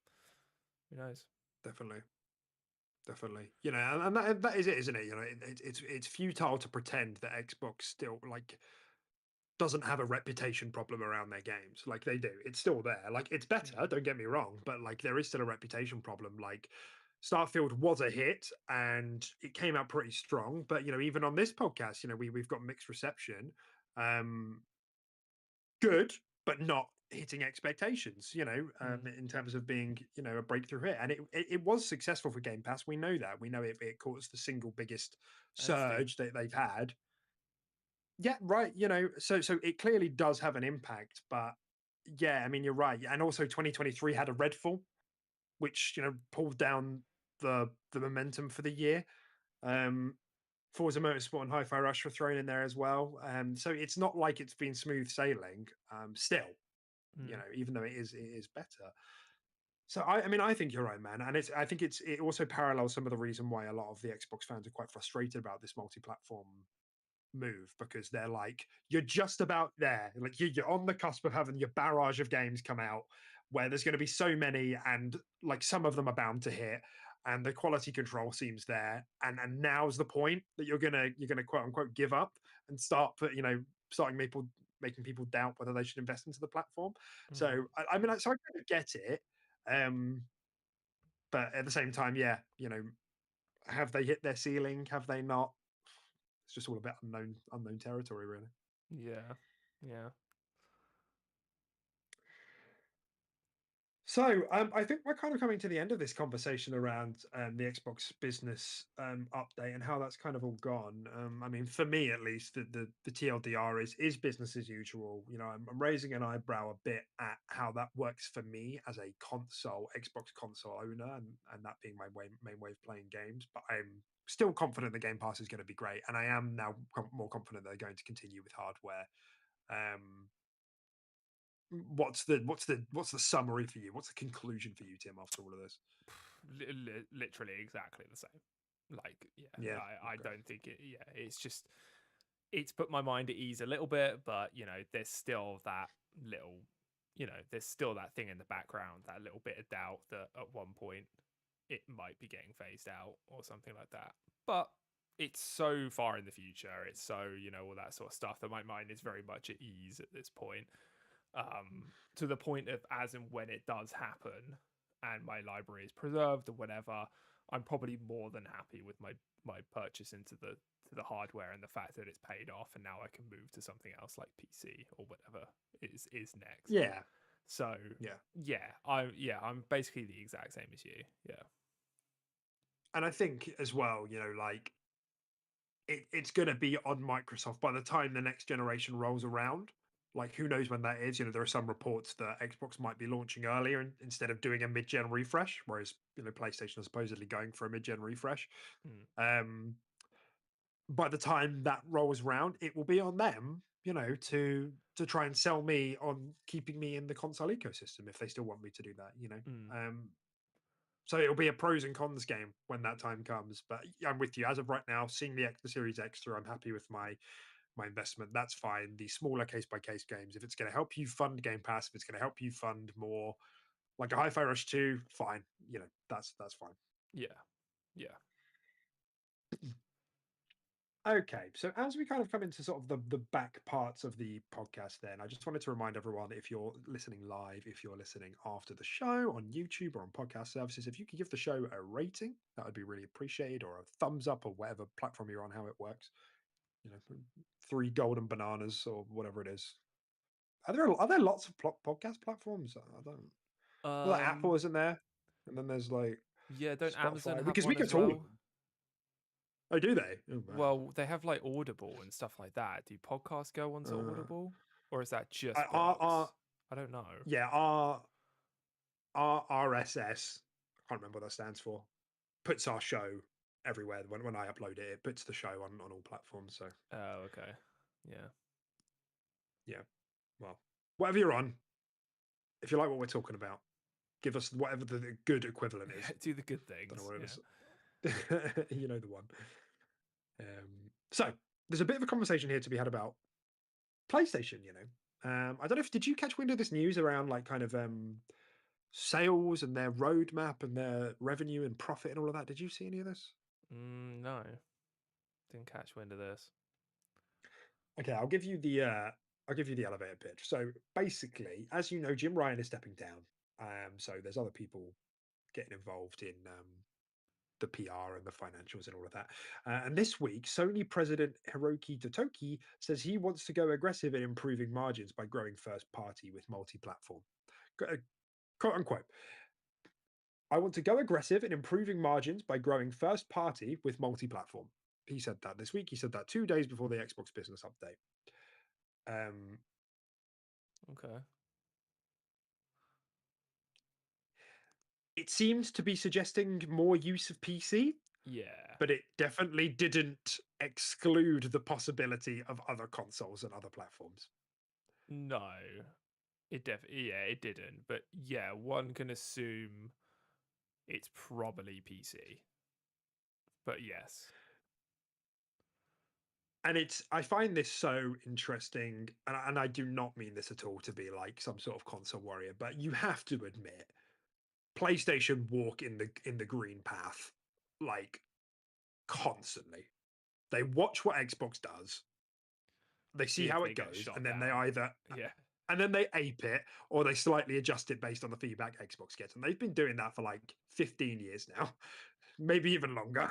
who knows? definitely. Definitely, and that is it, isn't it? It's futile to pretend that Xbox still like doesn't have a reputation problem around their games. Like they do. It's still there. Like it's better, Mm. don't get me wrong, but like there is still a reputation problem. Like Starfield was a hit and it came out pretty strong, but even on this podcast, we've got mixed reception. Um Good, but not hitting expectations, Mm. in terms of being, a breakthrough hit. And it was successful for Game Pass. We know that. We know it caused the single biggest And Steam. surge that they've had. Yeah, right. So it clearly does have an impact, but yeah, I mean you're right. And also 2023 had a Redfall, which pulled down the momentum for the year. Um Forza Motorsport and Hi-Fi Rush were thrown in there as well. So it's not like it's been smooth sailing. Still, Mm. even though it is better. So I mean, I think you're right, man, and I think it also parallels some of the reason why a lot of the Xbox fans are quite frustrated about this multi-platform move, because they're like, you're just about there, like you're on the cusp of having your barrage of games come out, where there's going to be so many, and like some of them are bound to hit, and the quality control seems there, and now's the point that you're gonna quote unquote give up and start starting making people doubt whether they should invest into the platform. Mm. So I mean, so I kind of get it, um, but at the same time, yeah, have they hit their ceiling? Have they not? It's just all a bit unknown territory, really. Yeah, yeah. So I think we're kind of coming to the end of this conversation around the Xbox business update and how that's kind of all gone. I mean, for me at least, the TLDR is business as usual. I'm raising an eyebrow a bit at how that works for me as a Xbox console owner, and that being my main way of playing games. But I'm still confident the Game Pass is going to be great, and I am now more confident they're going to continue with hardware. Um, what's the summary for you? What's the conclusion for you, Tim, after all of this? Literally exactly the same. Like, yeah, Yeah. I Okay. don't think it. Yeah, it's just it's put my mind at ease a little bit, but there's still that little, there's still that thing in the background, that little bit of doubt that at one point it might be getting phased out or something like that. But it's so far in the future. It's so all that sort of stuff that my mind is very much at ease at this point. To the point of as and when it does happen and my library is preserved or whatever, I'm probably more than happy with my purchase into the hardware and the fact that it's paid off, and now I can move to something else like PC or whatever is next. Yeah. So Yeah. I'm basically the exact same as you. Yeah. And I think as well, like it's going to be on Microsoft by the time the next generation rolls around. Like, who knows when that is? There are some reports that Xbox might be launching earlier instead of doing a mid-gen refresh, whereas PlayStation is supposedly going for a mid-gen refresh. Mm. Um, by the time that rolls around, it will be on them, to try and sell me on keeping me in the console ecosystem if they still want me to do that. Mm. So it'll be a pros and cons game when that time comes. But I'm with you. As of right now, seeing the Series X through, I'm happy with my investment. That's fine. The smaller case by case games, if it's going to help you fund Game Pass, if it's going to help you fund more like a Hi-Fi Rush 2, fine. That's fine. Yeah. Yeah. Okay, so as we kind of come into sort of the back parts of the podcast, then I just wanted to remind everyone, if you're listening live, if you're listening after the show on YouTube or on podcast services, if you could give the show a rating, that would be really appreciated, or a thumbs up, or whatever platform you're on, how it works. 3 golden bananas or whatever it is. Are there lots of podcast platforms? I don't. Well, like Apple isn't there, and then there's like Yeah, don't Amazon Spotify, have because we one go as to all of well? them. Oh, do they? Oh man. Well, they have like Audible and stuff like that. Do podcasts go onto Uh, Audible, or is that I, just our books? I don't know. Yeah, RSS, I can't remember what that stands for, puts our show everywhere. When I upload it, it puts the show on all platforms. So Oh, okay. Yeah. yeah, well, whatever you're on, if you like what we're talking about, give us whatever the good equivalent is. Do the good Don't know things. what it Yeah. is. You know the one. So there's a bit of a conversation here to be had about PlayStation. I don't know if did you catch wind of this news around like kind of sales and their roadmap and their revenue and profit and all of that? Did you see any of this? No, didn't catch wind of this. Okay, I'll give you the elevator pitch. So basically, as you know, Jim Ryan is stepping down. So there's other people getting involved in the PR and the financials and all of that. And this week, Sony president Hiroki Totoki says he wants to go aggressive in improving margins by growing first party with multi-platform. Quote unquote. I want to go aggressive in improving margins by growing first party with multi-platform. He said that this week. He said that 2 days before the Xbox business update. Um, Okay. it seems to be suggesting more use of PC, Yeah. but it definitely didn't exclude the possibility of other consoles and other platforms. No. it didn't. But yeah, one can assume it's probably PC. But yes. And I find this so interesting, and I do not mean this at all to be like some sort of console warrior, but you have to admit, PlayStation walk in the green path like constantly. They watch what Xbox does, they see See if how they it get goes, shot and then they down. either Yeah. and then they ape it or they slightly adjust it based on the feedback Xbox gets. And they've been doing that for like 15 years now, maybe even longer.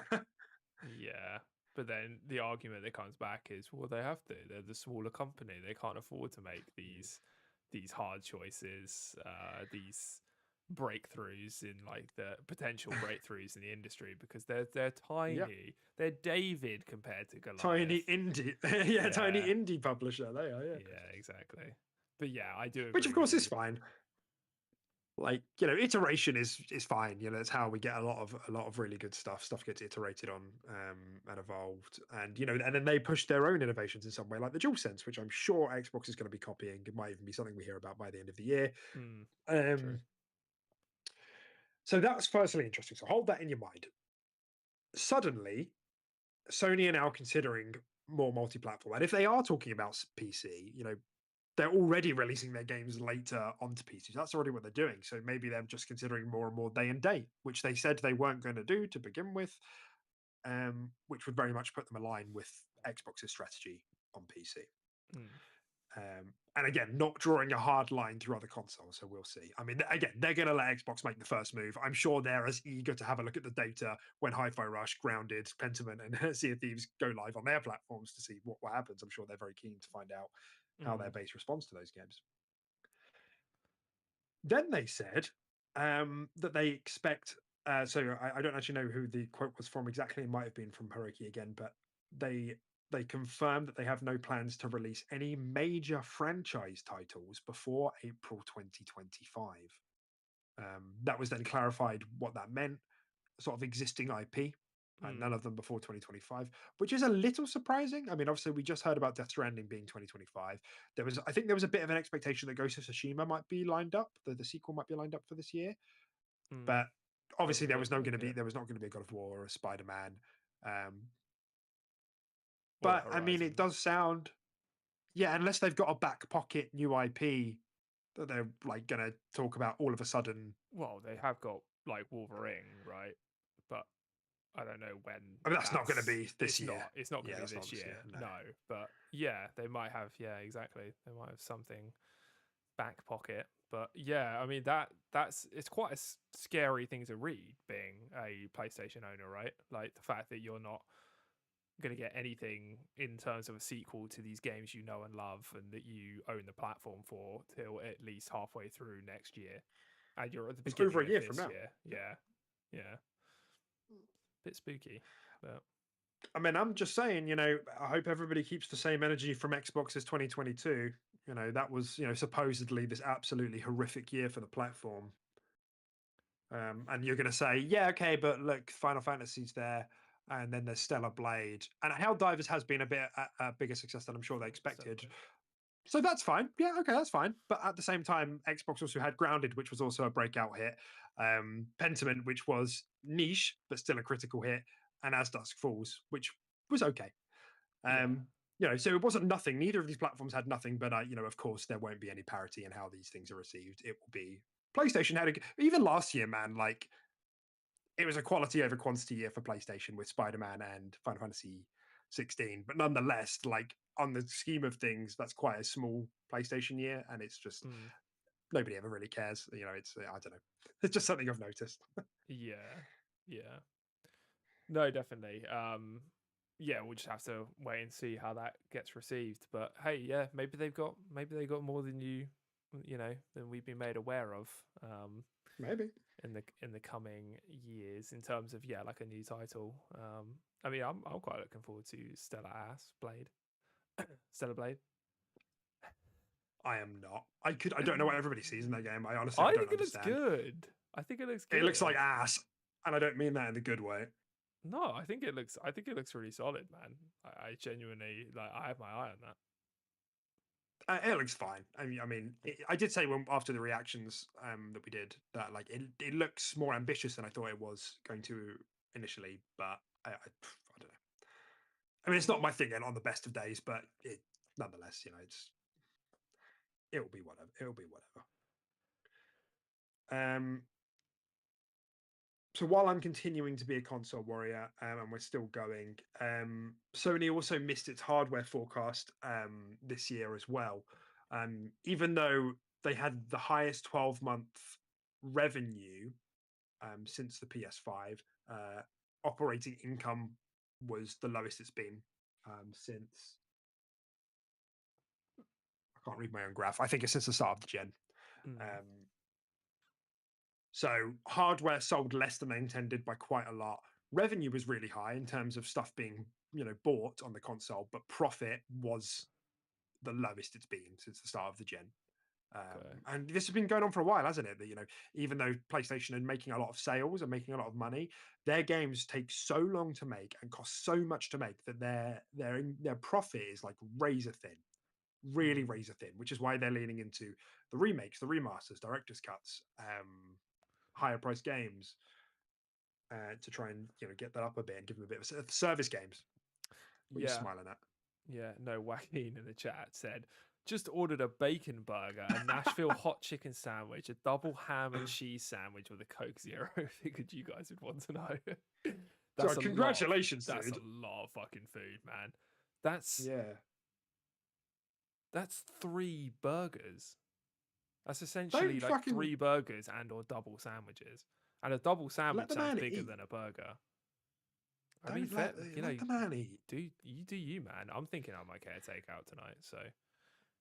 Yeah. But then the argument that comes back is, well, they have to. They're the smaller company. They can't afford to make these hard choices, these breakthroughs in like the potential breakthroughs in the industry because they're Yep. tiny. They're David compared to Tiny Goliath. indie. Yeah, tiny Yeah. indie publisher. They are, yeah. Yeah, exactly. But yeah, I do Which of agree with course is you. fine. Like, iteration is fine. It's how we get a lot of really good stuff. Stuff gets iterated on and evolved. And and then they push their own innovations in some way, like the DualSense, which I'm sure Xbox is going to be copying. It might even be something we hear about by the end of the year. True. Um, so that's firstly interesting. So hold that in your mind. Suddenly, Sony are now considering more multi-platform. And if they are talking about PC, they're already releasing their games later onto PC. So that's already what they're doing. So maybe they're just considering more and more day and date, which they said they weren't going to do to begin with, which would very much put them aligned with Xbox's strategy on PC. Mm. And again, not drawing a hard line through other consoles. So we'll see. I mean, again, they're going to let Xbox make the first move. I'm sure they're as eager to have a look at the data when Hi-Fi Rush, Grounded, Pentiment, and Sea of Thieves go live on their platforms to see what happens. I'm sure they're very keen to find out how their base responds to those games. Then they said that they expect. So I don't actually know who the quote was from exactly. It might have been from Hiroki again, but they confirmed that they have no plans to release any major franchise titles before April 2025. That was then clarified what that meant. Sort of existing IP, and none of them before 2025, which is a little surprising. I mean, obviously, we just heard about Death Stranding being 2025. I think there was a bit of an expectation that Ghost of Tsushima might be lined up, the sequel might be lined up for this year, but obviously Doesn't look like it. there was not going to be a God of War or a Spider-Man. Or But I mean, Horizon. it does sound, yeah, unless they've got a back pocket new IP that they're like going to talk about all of a sudden. Well, they have got like Wolverine, right? But I don't know when. I mean, that's not going to be this It's year. not. It's not going Yeah, to be that's not this this year. year. No. No. But yeah, they might have. Yeah, exactly. They might have something back pocket. But yeah, I mean it's quite a scary thing to read being a PlayStation owner, right? Like the fact that you're not going to get anything in terms of a sequel to these games you know and love and that you own the platform for till at least halfway through next year, and you're at the It's beginning over a of year from this now. year. Yeah, bit spooky, but I mean, I'm just saying, I hope everybody keeps the same energy from Xbox as 2022. That was, supposedly this absolutely horrific year for the platform. And you're going to say, yeah, okay, but look, Final Fantasy's there, and then there's Stellar Blade, and Helldivers has been a bigger success than I'm sure they expected. So that's fine. Yeah, okay, that's fine. But at the same time, Xbox also had Grounded, which was also a breakout hit. Pentiment, which was niche but still a critical hit, and As Dusk Falls, which was okay. So it wasn't nothing. Neither of these platforms had nothing, but of course, there won't be any parity in how these things are received. It will be PlayStation had even last year, man. Like it was a quality over quantity year for PlayStation with Spider-Man and Final Fantasy 16, but nonetheless, like on the scheme of things, that's quite a small PlayStation year, and it's just nobody ever really cares. It's I don't know. It's just something I've noticed. yeah. No, definitely. Yeah, we'll just have to wait and see how that gets received. But hey, yeah, maybe they've got more than than we've been made aware of. Maybe in the coming years in terms of like a new title. I mean, I'm quite looking forward to Stellar Blade. Stellar Blade. I am not. I don't know what everybody sees in that game. I honestly I don't think it looks understand. good. I think it looks good. It looks like ass, and I don't mean that in the good way. No, I think it looks really solid, man. I genuinely I have my eye on that. It looks fine. I did say after the reactions that we did that like it looks more ambitious than I thought it was going to initially, but I don't know. I mean, it's not my thing on the best of days, but nonetheless, it'll be whatever. It'll be whatever. So while I'm continuing to be a console warrior, and we're still going, Sony also missed its hardware forecast this year as well. Even though they had the highest 12-month revenue since the PS5, operating income was the lowest it's been since. I can't read my own graph. I think it's since the start of the gen. So hardware sold less than they intended by quite a lot. Revenue was really high in terms of stuff being, bought on the console, but profit was the lowest it's been since the start of the gen. And this has been going on for a while, hasn't it? That even though PlayStation are making a lot of sales and making a lot of money, their games take so long to make and cost so much to make that their profit is like razor thin, really razor thin. Which is why they're leaning into the remakes, the remasters, director's cuts, higher priced games to try and get that up a bit and give them a bit of service games. What are you smiling at? Yeah, no, Joaquin in the chat said, just ordered a bacon burger, a Nashville hot chicken sandwich, a double ham and cheese sandwich with a Coke Zero. Figured you guys would want to know. So congratulations, dude. That's a lot of fucking food, man. That's 3 burgers. That's essentially like 3 burgers and or double sandwiches. And a double sandwich sounds bigger than a burger. I mean, let the man eat. Do you, man? I'm thinking I might get a takeout tonight. So.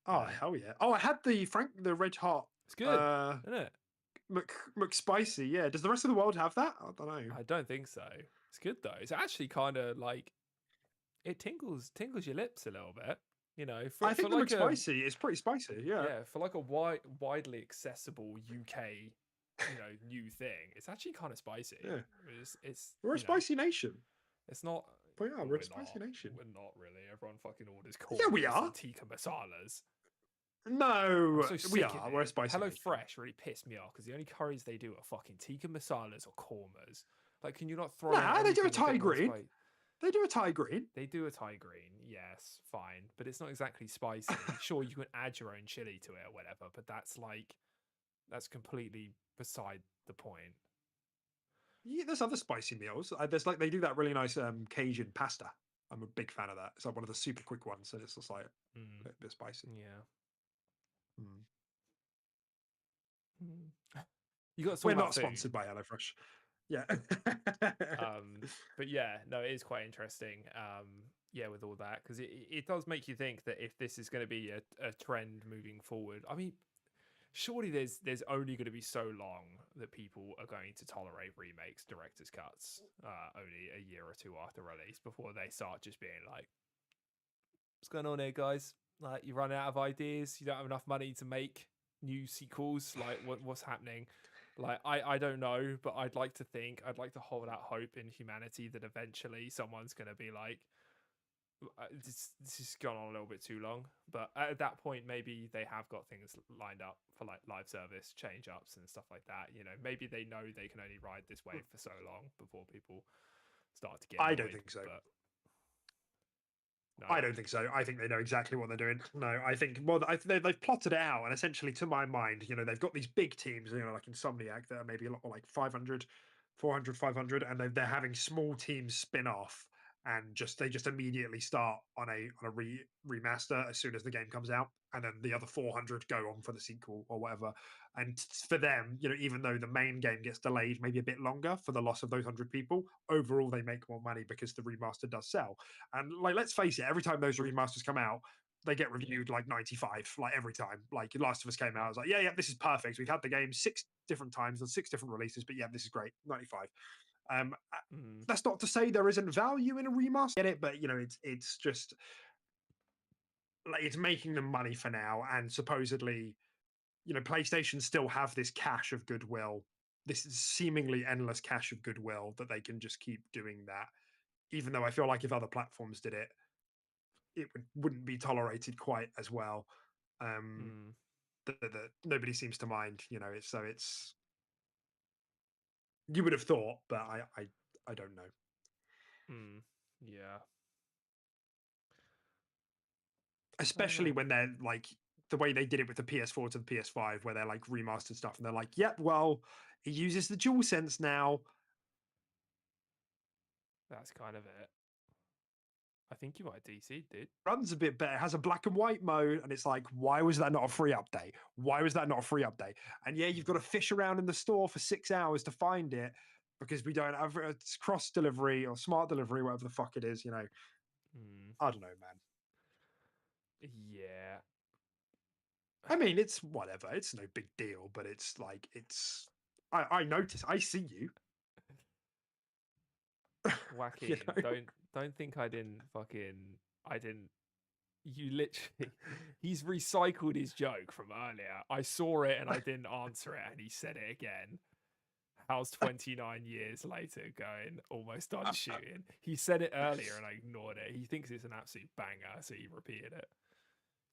Hell yeah! Oh, I had the Red Hot. It's good, isn't it? McSpicy. Yeah. Does the rest of the world have that? I don't know. I don't think so. It's good though. It's actually kind of like it tingles your lips a little bit. I think the McSpicy is pretty spicy. Yeah. Yeah, for like a widely accessible UK, new thing. It's actually kind of spicy. Yeah. We're a spicy nation. It's not. But yeah, we're a spicy nation. We're not really. Everyone fucking orders corn. Yeah, we are. Tikka masalas. No, we are. We're a spicy. Hello Fresh really pissed me off because the only curries they do are fucking tikka masalas or kormas. Like, can you not throw? Nah, they do a Thai green. They do a Thai green. They do a Thai green. Yes, fine, but it's not exactly spicy. Sure, you can add your own chili to it or whatever, but that's completely beside the point. Yeah, there's other spicy meals. They do that really nice Cajun pasta. I'm a big fan of that. It's like one of the super quick ones, and it's just like a bit spicy. Yeah. You got. We're not sponsored by HelloFresh. Yeah. But yeah, no, it is quite interesting. Yeah, with all that, because it does make you think that if this is going to be a trend moving forward, I mean, surely there's only going to be so long that people are going to tolerate remakes, director's cuts, only a year or two after release before they start just being like, what's going on here, guys? Like, you run out of ideas, you don't have enough money to make new sequels. Like, what's happening? Like, I don't know, but I'd like to hold out hope in humanity that eventually someone's going to be like, this has gone on a little bit too long. But at that point, maybe they have got things lined up for like live service change ups and stuff like that. Maybe they know they can only ride this wave for so long before people start to get annoyed. I don't think so. No. I don't think so. I think they know exactly what they're doing. No, I think, they've plotted it out, and essentially, to my mind, they've got these big teams, like Insomniac, that are maybe a lot more like 500, 400, 500, and they're having small teams spin off, and they just immediately start on a remaster as soon as the game comes out, and then the other 400 go on for the sequel or whatever. And for them, even though the main game gets delayed maybe a bit longer for the loss of those 100 people, overall they make more money because the remaster does sell. And like, let's face it, every time those remasters come out, they get reviewed like 95, like every time. Like Last of Us came out, I was like, yeah, this is perfect. We've had the game 6 different times on 6 different releases, but yeah, this is great, 95. That's not to say there isn't value in a remaster, get it, but it's just like, it's making them money for now, and supposedly, PlayStation still have this cache of goodwill, this seemingly endless cache of goodwill that they can just keep doing that. Even though I feel like if other platforms did it, it wouldn't be tolerated quite as well. Mm, that nobody seems to mind. You know, it's you would have thought, but I don't know. mm, yeah. I don't Especially know. when they're like the way they did it with the PS4 to the PS5, where they're like remastered stuff, and they're like, "Yep, well, it uses the DualSense now." That's kind of it. I think you might have DC'd, dude. Runs a bit better, has a black and white mode, and it's like, why was that not a free update? Why was that not a free update? And yeah, you've got to fish around in the store for 6 hours to find it because we don't have it's cross delivery or smart delivery, whatever the fuck it is. You know, Mm, I don't know, man. yeah. I mean, it's whatever. It's no big deal, but it's like it's. I notice. I see you. You Joaquin, know. don't think I didn't fucking I didn't you literally he's recycled his joke from earlier. I saw it and I didn't answer it and he said it again. How's 29 years later going? Almost done shooting. He said it earlier and I ignored it. He thinks it's an absolute banger, so he repeated it.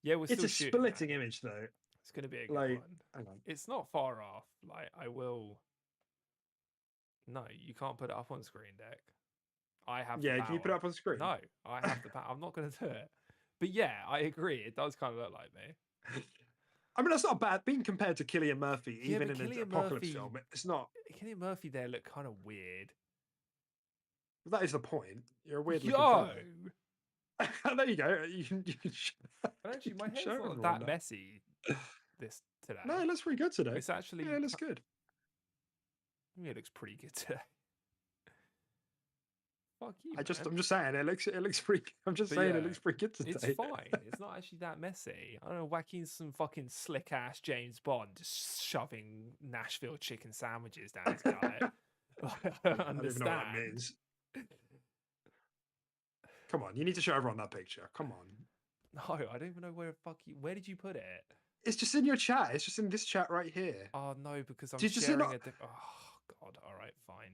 Yeah, we're It's still a shooting, man. splitting image, though. It's gonna be a good Like, one. hang on. It's not far off. Like I will. No, you can't put it up on screen deck. I have the Yeah, can you put it power. up on screen? No, I have the power. I'm not going to do it. But yeah, I agree. It does kind of look like me. I mean, that's not bad. Being compared to Killian Murphy, Yeah, even but in an Cillian apocalypse Murphy, film, it's not. Cillian Murphy there looked kind of weird. That is the point. You're a weird looking Yo! fellow. There you go. You can And you actually, my can hair's show not everyone that messy this No, today. it looks pretty good today. It's actually, Yeah, it looks good. yeah, it looks pretty good today. Fuck you, I'm man. just saying it looks pretty. I'm just But saying yeah, it looks pretty good it's today. fine. It's not actually that messy. I don't know, whacking some fucking slick ass James Bond just shoving Nashville chicken sandwiches down his gullet. I don't I don't even know what that understand. means. Come on, you need to show everyone that picture. Come on. No, I don't even know where where did you put it? It's just in your chat. It's just in this chat right here. Oh no, because I'm Does it sharing not? a oh god, all right, fine.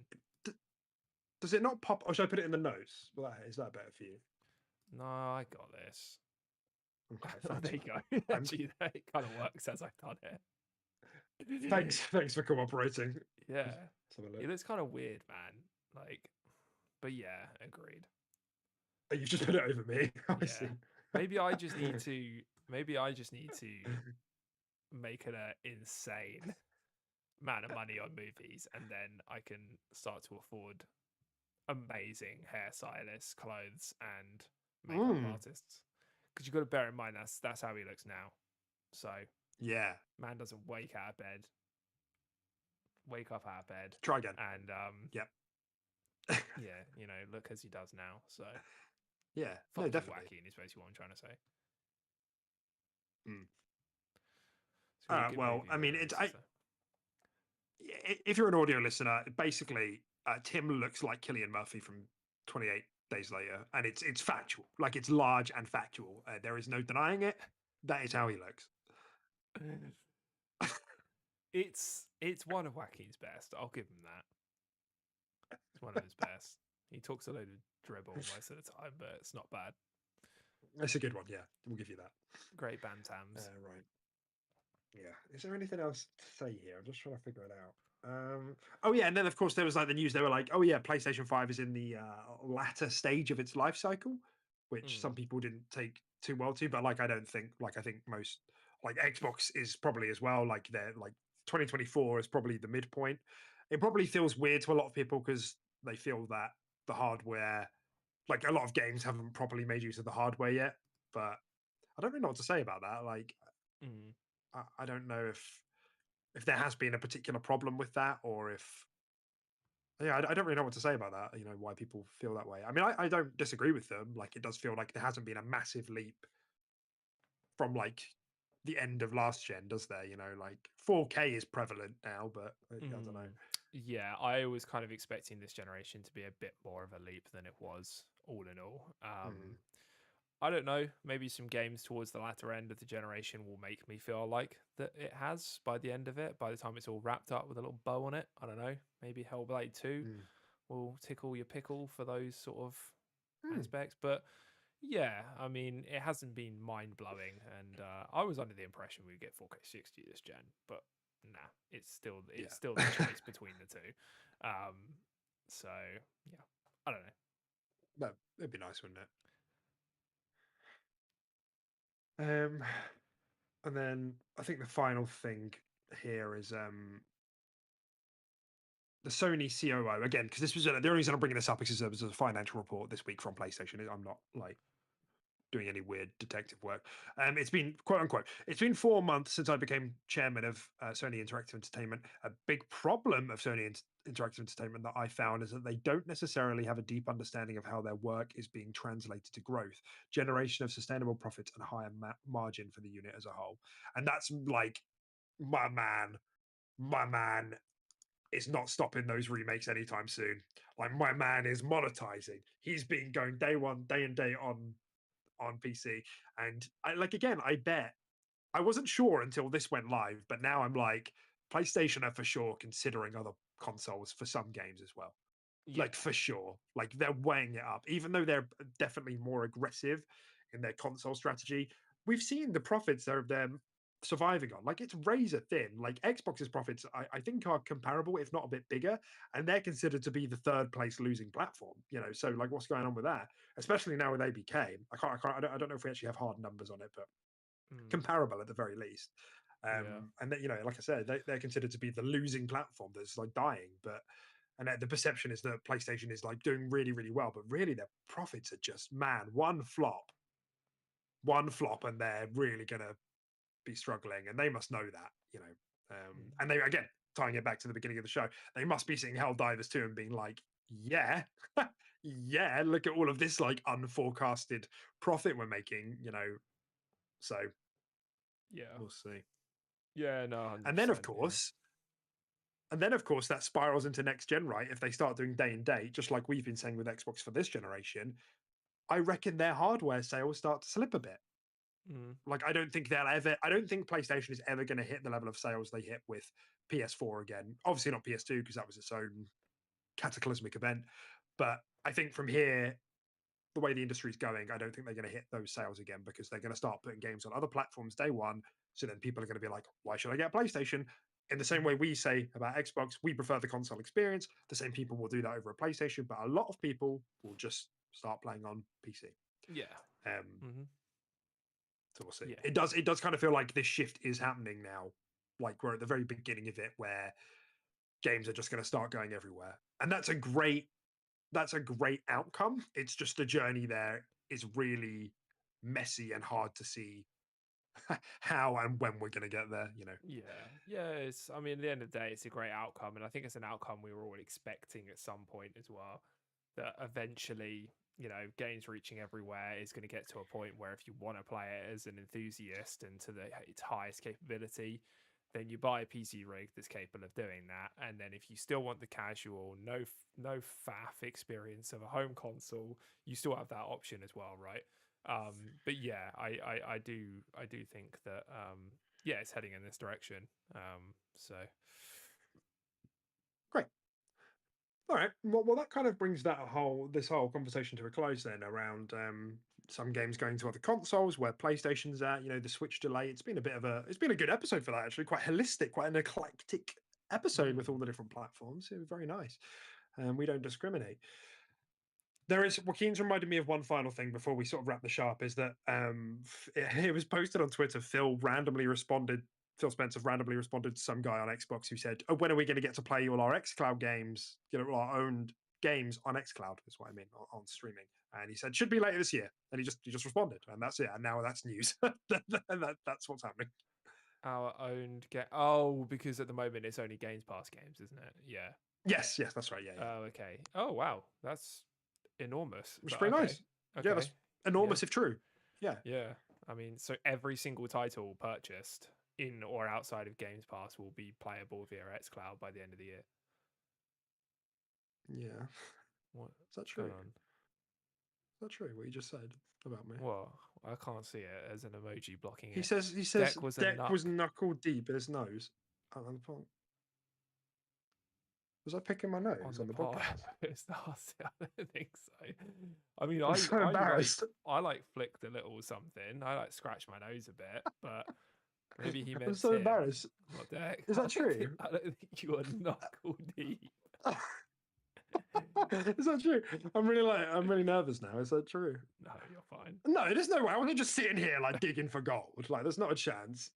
Does it not pop? Or should I put it in the notes? Well, is that better for you? No, I got this. Okay, Oh, thanks. there you go. Actually, it kind of works as I've done it. Thanks for cooperating. Yeah. Let's have a look. It looks kind of weird, man. Like, but yeah, agreed. Oh, you've just put it over me. I Yeah. see. Maybe I just need to. Maybe I just need to make an insane amount of money on movies, and then I can start to afford amazing hairstylists, clothes, and makeup artists. Because you've got to bear in mind that's how he looks now. So Yeah. man doesn't wake up out of bed, Try again. and Yep. yeah, you know, look as he does now. So Yeah. fuck No, you, definitely. wacky, is basically what I'm trying to say. Mm. It's gonna be a good Well, movie I mean, when it it's releases, if you're an audio listener, basically, Tim looks like Killian Murphy from 28 Days Later, and it's factual. Like it's large and factual. There is no denying it. That is how he looks. It's one of Wacky's best. I'll give him that. It's one of his best. He talks a load of dribble most of the time, but it's not bad. That's a good one. Yeah, we'll give you that. Great bantams. Right. Yeah. Is there anything else to say here? I'm just trying to figure it out. Oh yeah, and then of course there was like the news. They were like, "Oh yeah, PlayStation 5 is in the latter stage of its life cycle," which some people didn't take too well to. But like, I don't think I think most like Xbox is probably as well. Like they're like 2024 is probably the midpoint. It probably feels weird to a lot of people because they feel that the hardware, like a lot of games, haven't properly made use of the hardware yet. But I don't really know what to say about that. Like, I don't know if there has been a particular problem with that, or if I don't really know what to say about that. You know, why people feel that way. I mean, I don't disagree with them. Like, it does feel like there hasn't been a massive leap from like the end of last gen, does there? You know, like 4K is prevalent now, but I don't know. Yeah, I was kind of expecting this generation to be a bit more of a leap than it was, all in all. I don't know. Maybe some games towards the latter end of the generation will make me feel like that it has by the end of it. By the time it's all wrapped up with a little bow on it, I don't know. Maybe Hellblade 2 will tickle your pickle for those sort of aspects. But Yeah, I mean, it hasn't been mind blowing, and I was under the impression we'd get 4K 60 this gen, but nah, Yeah. it's still the choice between the two. Um, so yeah, I don't know. No, it'd be nice, wouldn't it? And then I think the final thing here is the Sony COO again, because this was the only reason I'm bringing this up is because there was a financial report this week from PlayStation. I'm not like doing any weird detective work. It's been quote unquote. It's been 4 months since I became chairman of Sony Interactive Entertainment. A big problem of Sony Interactive Entertainment that I found is that they don't necessarily have a deep understanding of how their work is being translated to growth, generation of sustainable profits, and higher margin for the unit as a whole. And that's like my man is not stopping those remakes anytime soon. Like my man is monetizing. He's been going day one, day in, day on PC. And I like again, I bet I wasn't sure until this went live, but now I'm like, PlayStation are for sure considering other consoles for some games as well. Yeah, Like for sure. Like they're weighing it up, even though they're definitely more aggressive in their console strategy. We've seen the profits of them surviving on. Like it's razor thin. Like Xbox's profits, I think, are comparable, if not a bit bigger, and they're considered to be the third place losing platform. So like, what's going on with that? Especially now with ABK, I don't know if we actually have hard numbers on it, but mm, comparable at the very least. yeah, And that, like I said, they're considered to be the losing platform that's like dying, but and the perception is that PlayStation is like doing really, really well, but really their profits are just one flop, and they're really gonna be struggling, and they must know that. mm, And they again tying it back to the beginning of the show, they must be seeing Helldivers too and being like, yeah, yeah, look at all of this like unforecasted profit we're making. So yeah, we'll see. yeah. No, 100%. And then of Yeah, course, that spirals into next gen, right? If they start doing day and date, just like we've been saying with Xbox for this generation, I reckon their hardware sales start to slip a bit. mm, Like I don't think PlayStation is ever going to hit the level of sales they hit with PS4 again. Obviously not PS2 because that was its own cataclysmic event. But I think from here, the way the industry is going, I don't think they're going to hit those sales again because they're going to start putting games on other platforms day one. So then people are going to be like, why should I get a PlayStation? In the same mm, way we say about Xbox, we prefer the console experience. The same people will do that over a PlayStation, but a lot of people will just start playing on PC. yeah, Um, hmm, so we'll see. yeah, It does kind of feel like this shift is happening now. Like we're at the very beginning of it where games are just going to start going everywhere. And that's a great outcome. It's just the journey there is really messy and hard to see how and when we're going to get there. yeah, yeah. I mean, at the end of the day, it's a great outcome, and I think it's an outcome we were all expecting at some point as well. That eventually, games reaching everywhere is going to get to a point where if you want to play it as an enthusiast and to its highest capability, then you buy a PC rig that's capable of doing that. And then if you still want the casual, no faff experience of a home console, you still have that option as well, right? But yeah, I do think that yeah, it's heading in this direction. So Great. All right. Well, that kind of brings this whole conversation to a close then around some games going to other consoles, where PlayStation's at. The Switch delay. It's been a good episode for that actually. Quite holistic, quite an eclectic episode with all mm, the different platforms. It was very nice. We don't discriminate. There is Joaquin's reminded me of one final thing before we sort of wrap the show up. Is that it was posted on Twitter. Phil Spencer randomly responded to some guy on Xbox who said, "Oh, when are we going to get to play all our Xcloud games? Our owned games on Xcloud is what I mean on streaming." And he said, "Should be later this year." And he just responded, and that's it. And now that's news. That's what's happening. our owned game. Oh, because at the moment it's only Games Pass games, isn't it? Yeah. Yes, that's right. Yeah, yeah. Oh, okay. Oh, wow. That's enormous. Which is But pretty okay. nice. Yeah, Okay. that's Yeah. enormous if true. Yeah. Yeah. I mean, so every single title purchased in or outside of Games Pass will be playable via xCloud by the end of the year. Yeah. What? Is that What's going true? on? Is that true? What you just said about me? Well, I can't see it as an emoji blocking He it. says he says Deck was a Deck was knuck. knuckle deep in his nose. Does Was I picking my nose on the pod. podcast? It's nasty. I don't think so. I mean, I'm so embarrassed. I like flicked a little something. I like scratched my nose a bit, but maybe he meant I'm so Tim. embarrassed. What the heck? Is that true? I don't think you are knuckle deep. Is that true? I'm really nervous now. Is that true? No, you're fine. No, there's no way. I wasn't just sitting here like digging for gold. Like, there's not a chance.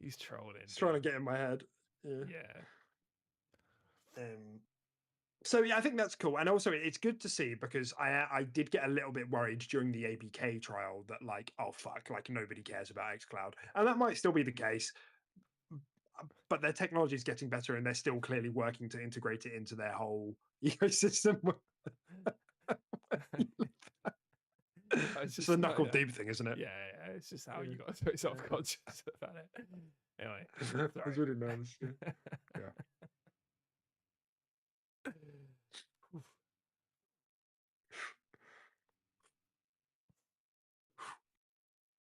He's trolling. He's trying to get in my head. Yeah. Yeah. So yeah, I think that's cool, and also it's good to see because I did get a little bit worried during the APK trial that like, oh fuck, like nobody cares about Xcloud, and that might still be the case. But their technology is getting better, and they're still clearly working to integrate it into their whole ecosystem. It's just a knuckle deep thing, isn't it? Yeah, it's just how you got so self-conscious about it. Anyway, I was really nervous. Yeah.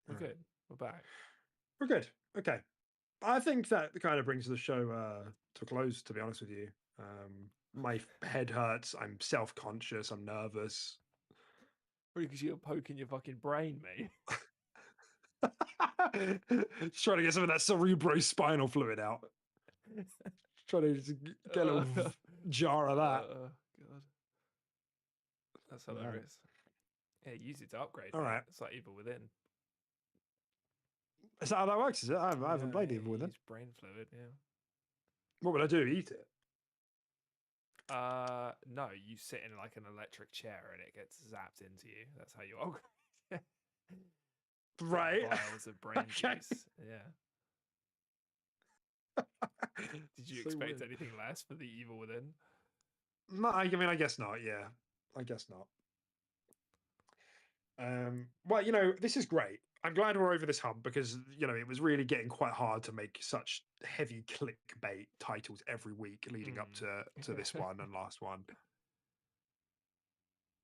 We're good. We're back. We're good. Okay. I think that kind of brings the show to a close, to be honest with you. My head hurts. I'm self-conscious. I'm nervous. Probably because you're poking your fucking brain, mate. Just trying to get some of that cerebrospinal fluid out. Trying to just get a little jar of that. God. That's hilarious. Yeah, use it to upgrade. All right. It's like Evil Within. Is that how that works? Is it? I haven't played Evil Within. Use brain fluid, yeah. What would I do? Eat it? No, you sit in like an electric chair and it gets zapped into you. That's how you upgrade. Right. Vials of brain juice. Yeah. Did you expect anything less for the Evil Within? No, I mean, I guess not. Yeah, I guess not. Well, you know, this is great. I'm glad we're over this hump because, you know, it was really getting quite hard to make such heavy clickbait titles every week leading up to this one and last one.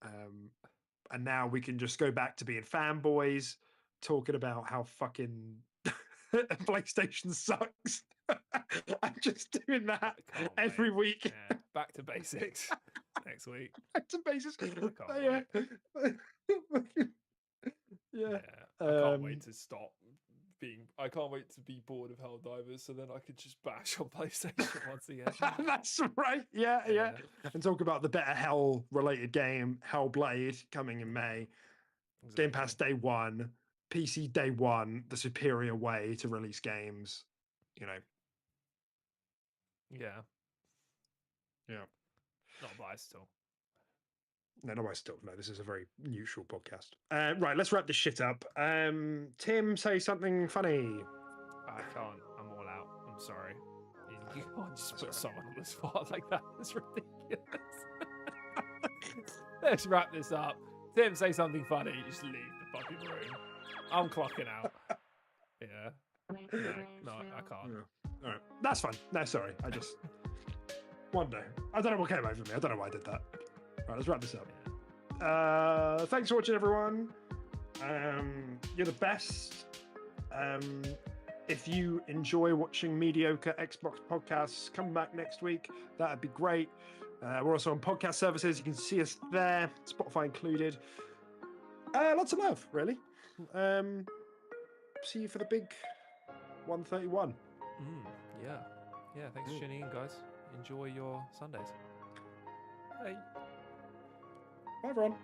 And now we can just go back to being fanboys, talking about how fucking PlayStation sucks. I'm just doing that every week. Yeah. Back to basics next week. Back to basics. Yeah. I can't wait to stop being. I can't wait to be bored of Helldivers, so then I could just bash on PlayStation once again. That's right. Yeah. And talk about the better Hell-related game, Hellblade, coming in May. Exactly. Game Pass day one, PC day one, the superior way to release games. You know. Yeah. Not biased at all. No, I still. No, this is a very neutral podcast. Right, let's wrap this shit up. Tim, say something funny. I can't. I'm all out. I'm sorry. You can't just put someone on the spot like that. It's ridiculous. Let's wrap this up. Tim, say something funny. Just leave the fucking room. I'm clocking out. Yeah. No, I can't. Yeah. All right. That's fine. No, sorry. I just... One day. I don't know what came over me. I don't know why I did that. Right, let's wrap this up. Thanks for watching, everyone. You're the best. If you enjoy watching mediocre Xbox podcasts, come back next week. That'd be great. We're also on podcast services. You can see us there, Spotify included. Lots of love, really. See you for the big 131. Yeah. Thanks for tuning in, guys. Enjoy your Sundays. Bye. Bye, everyone.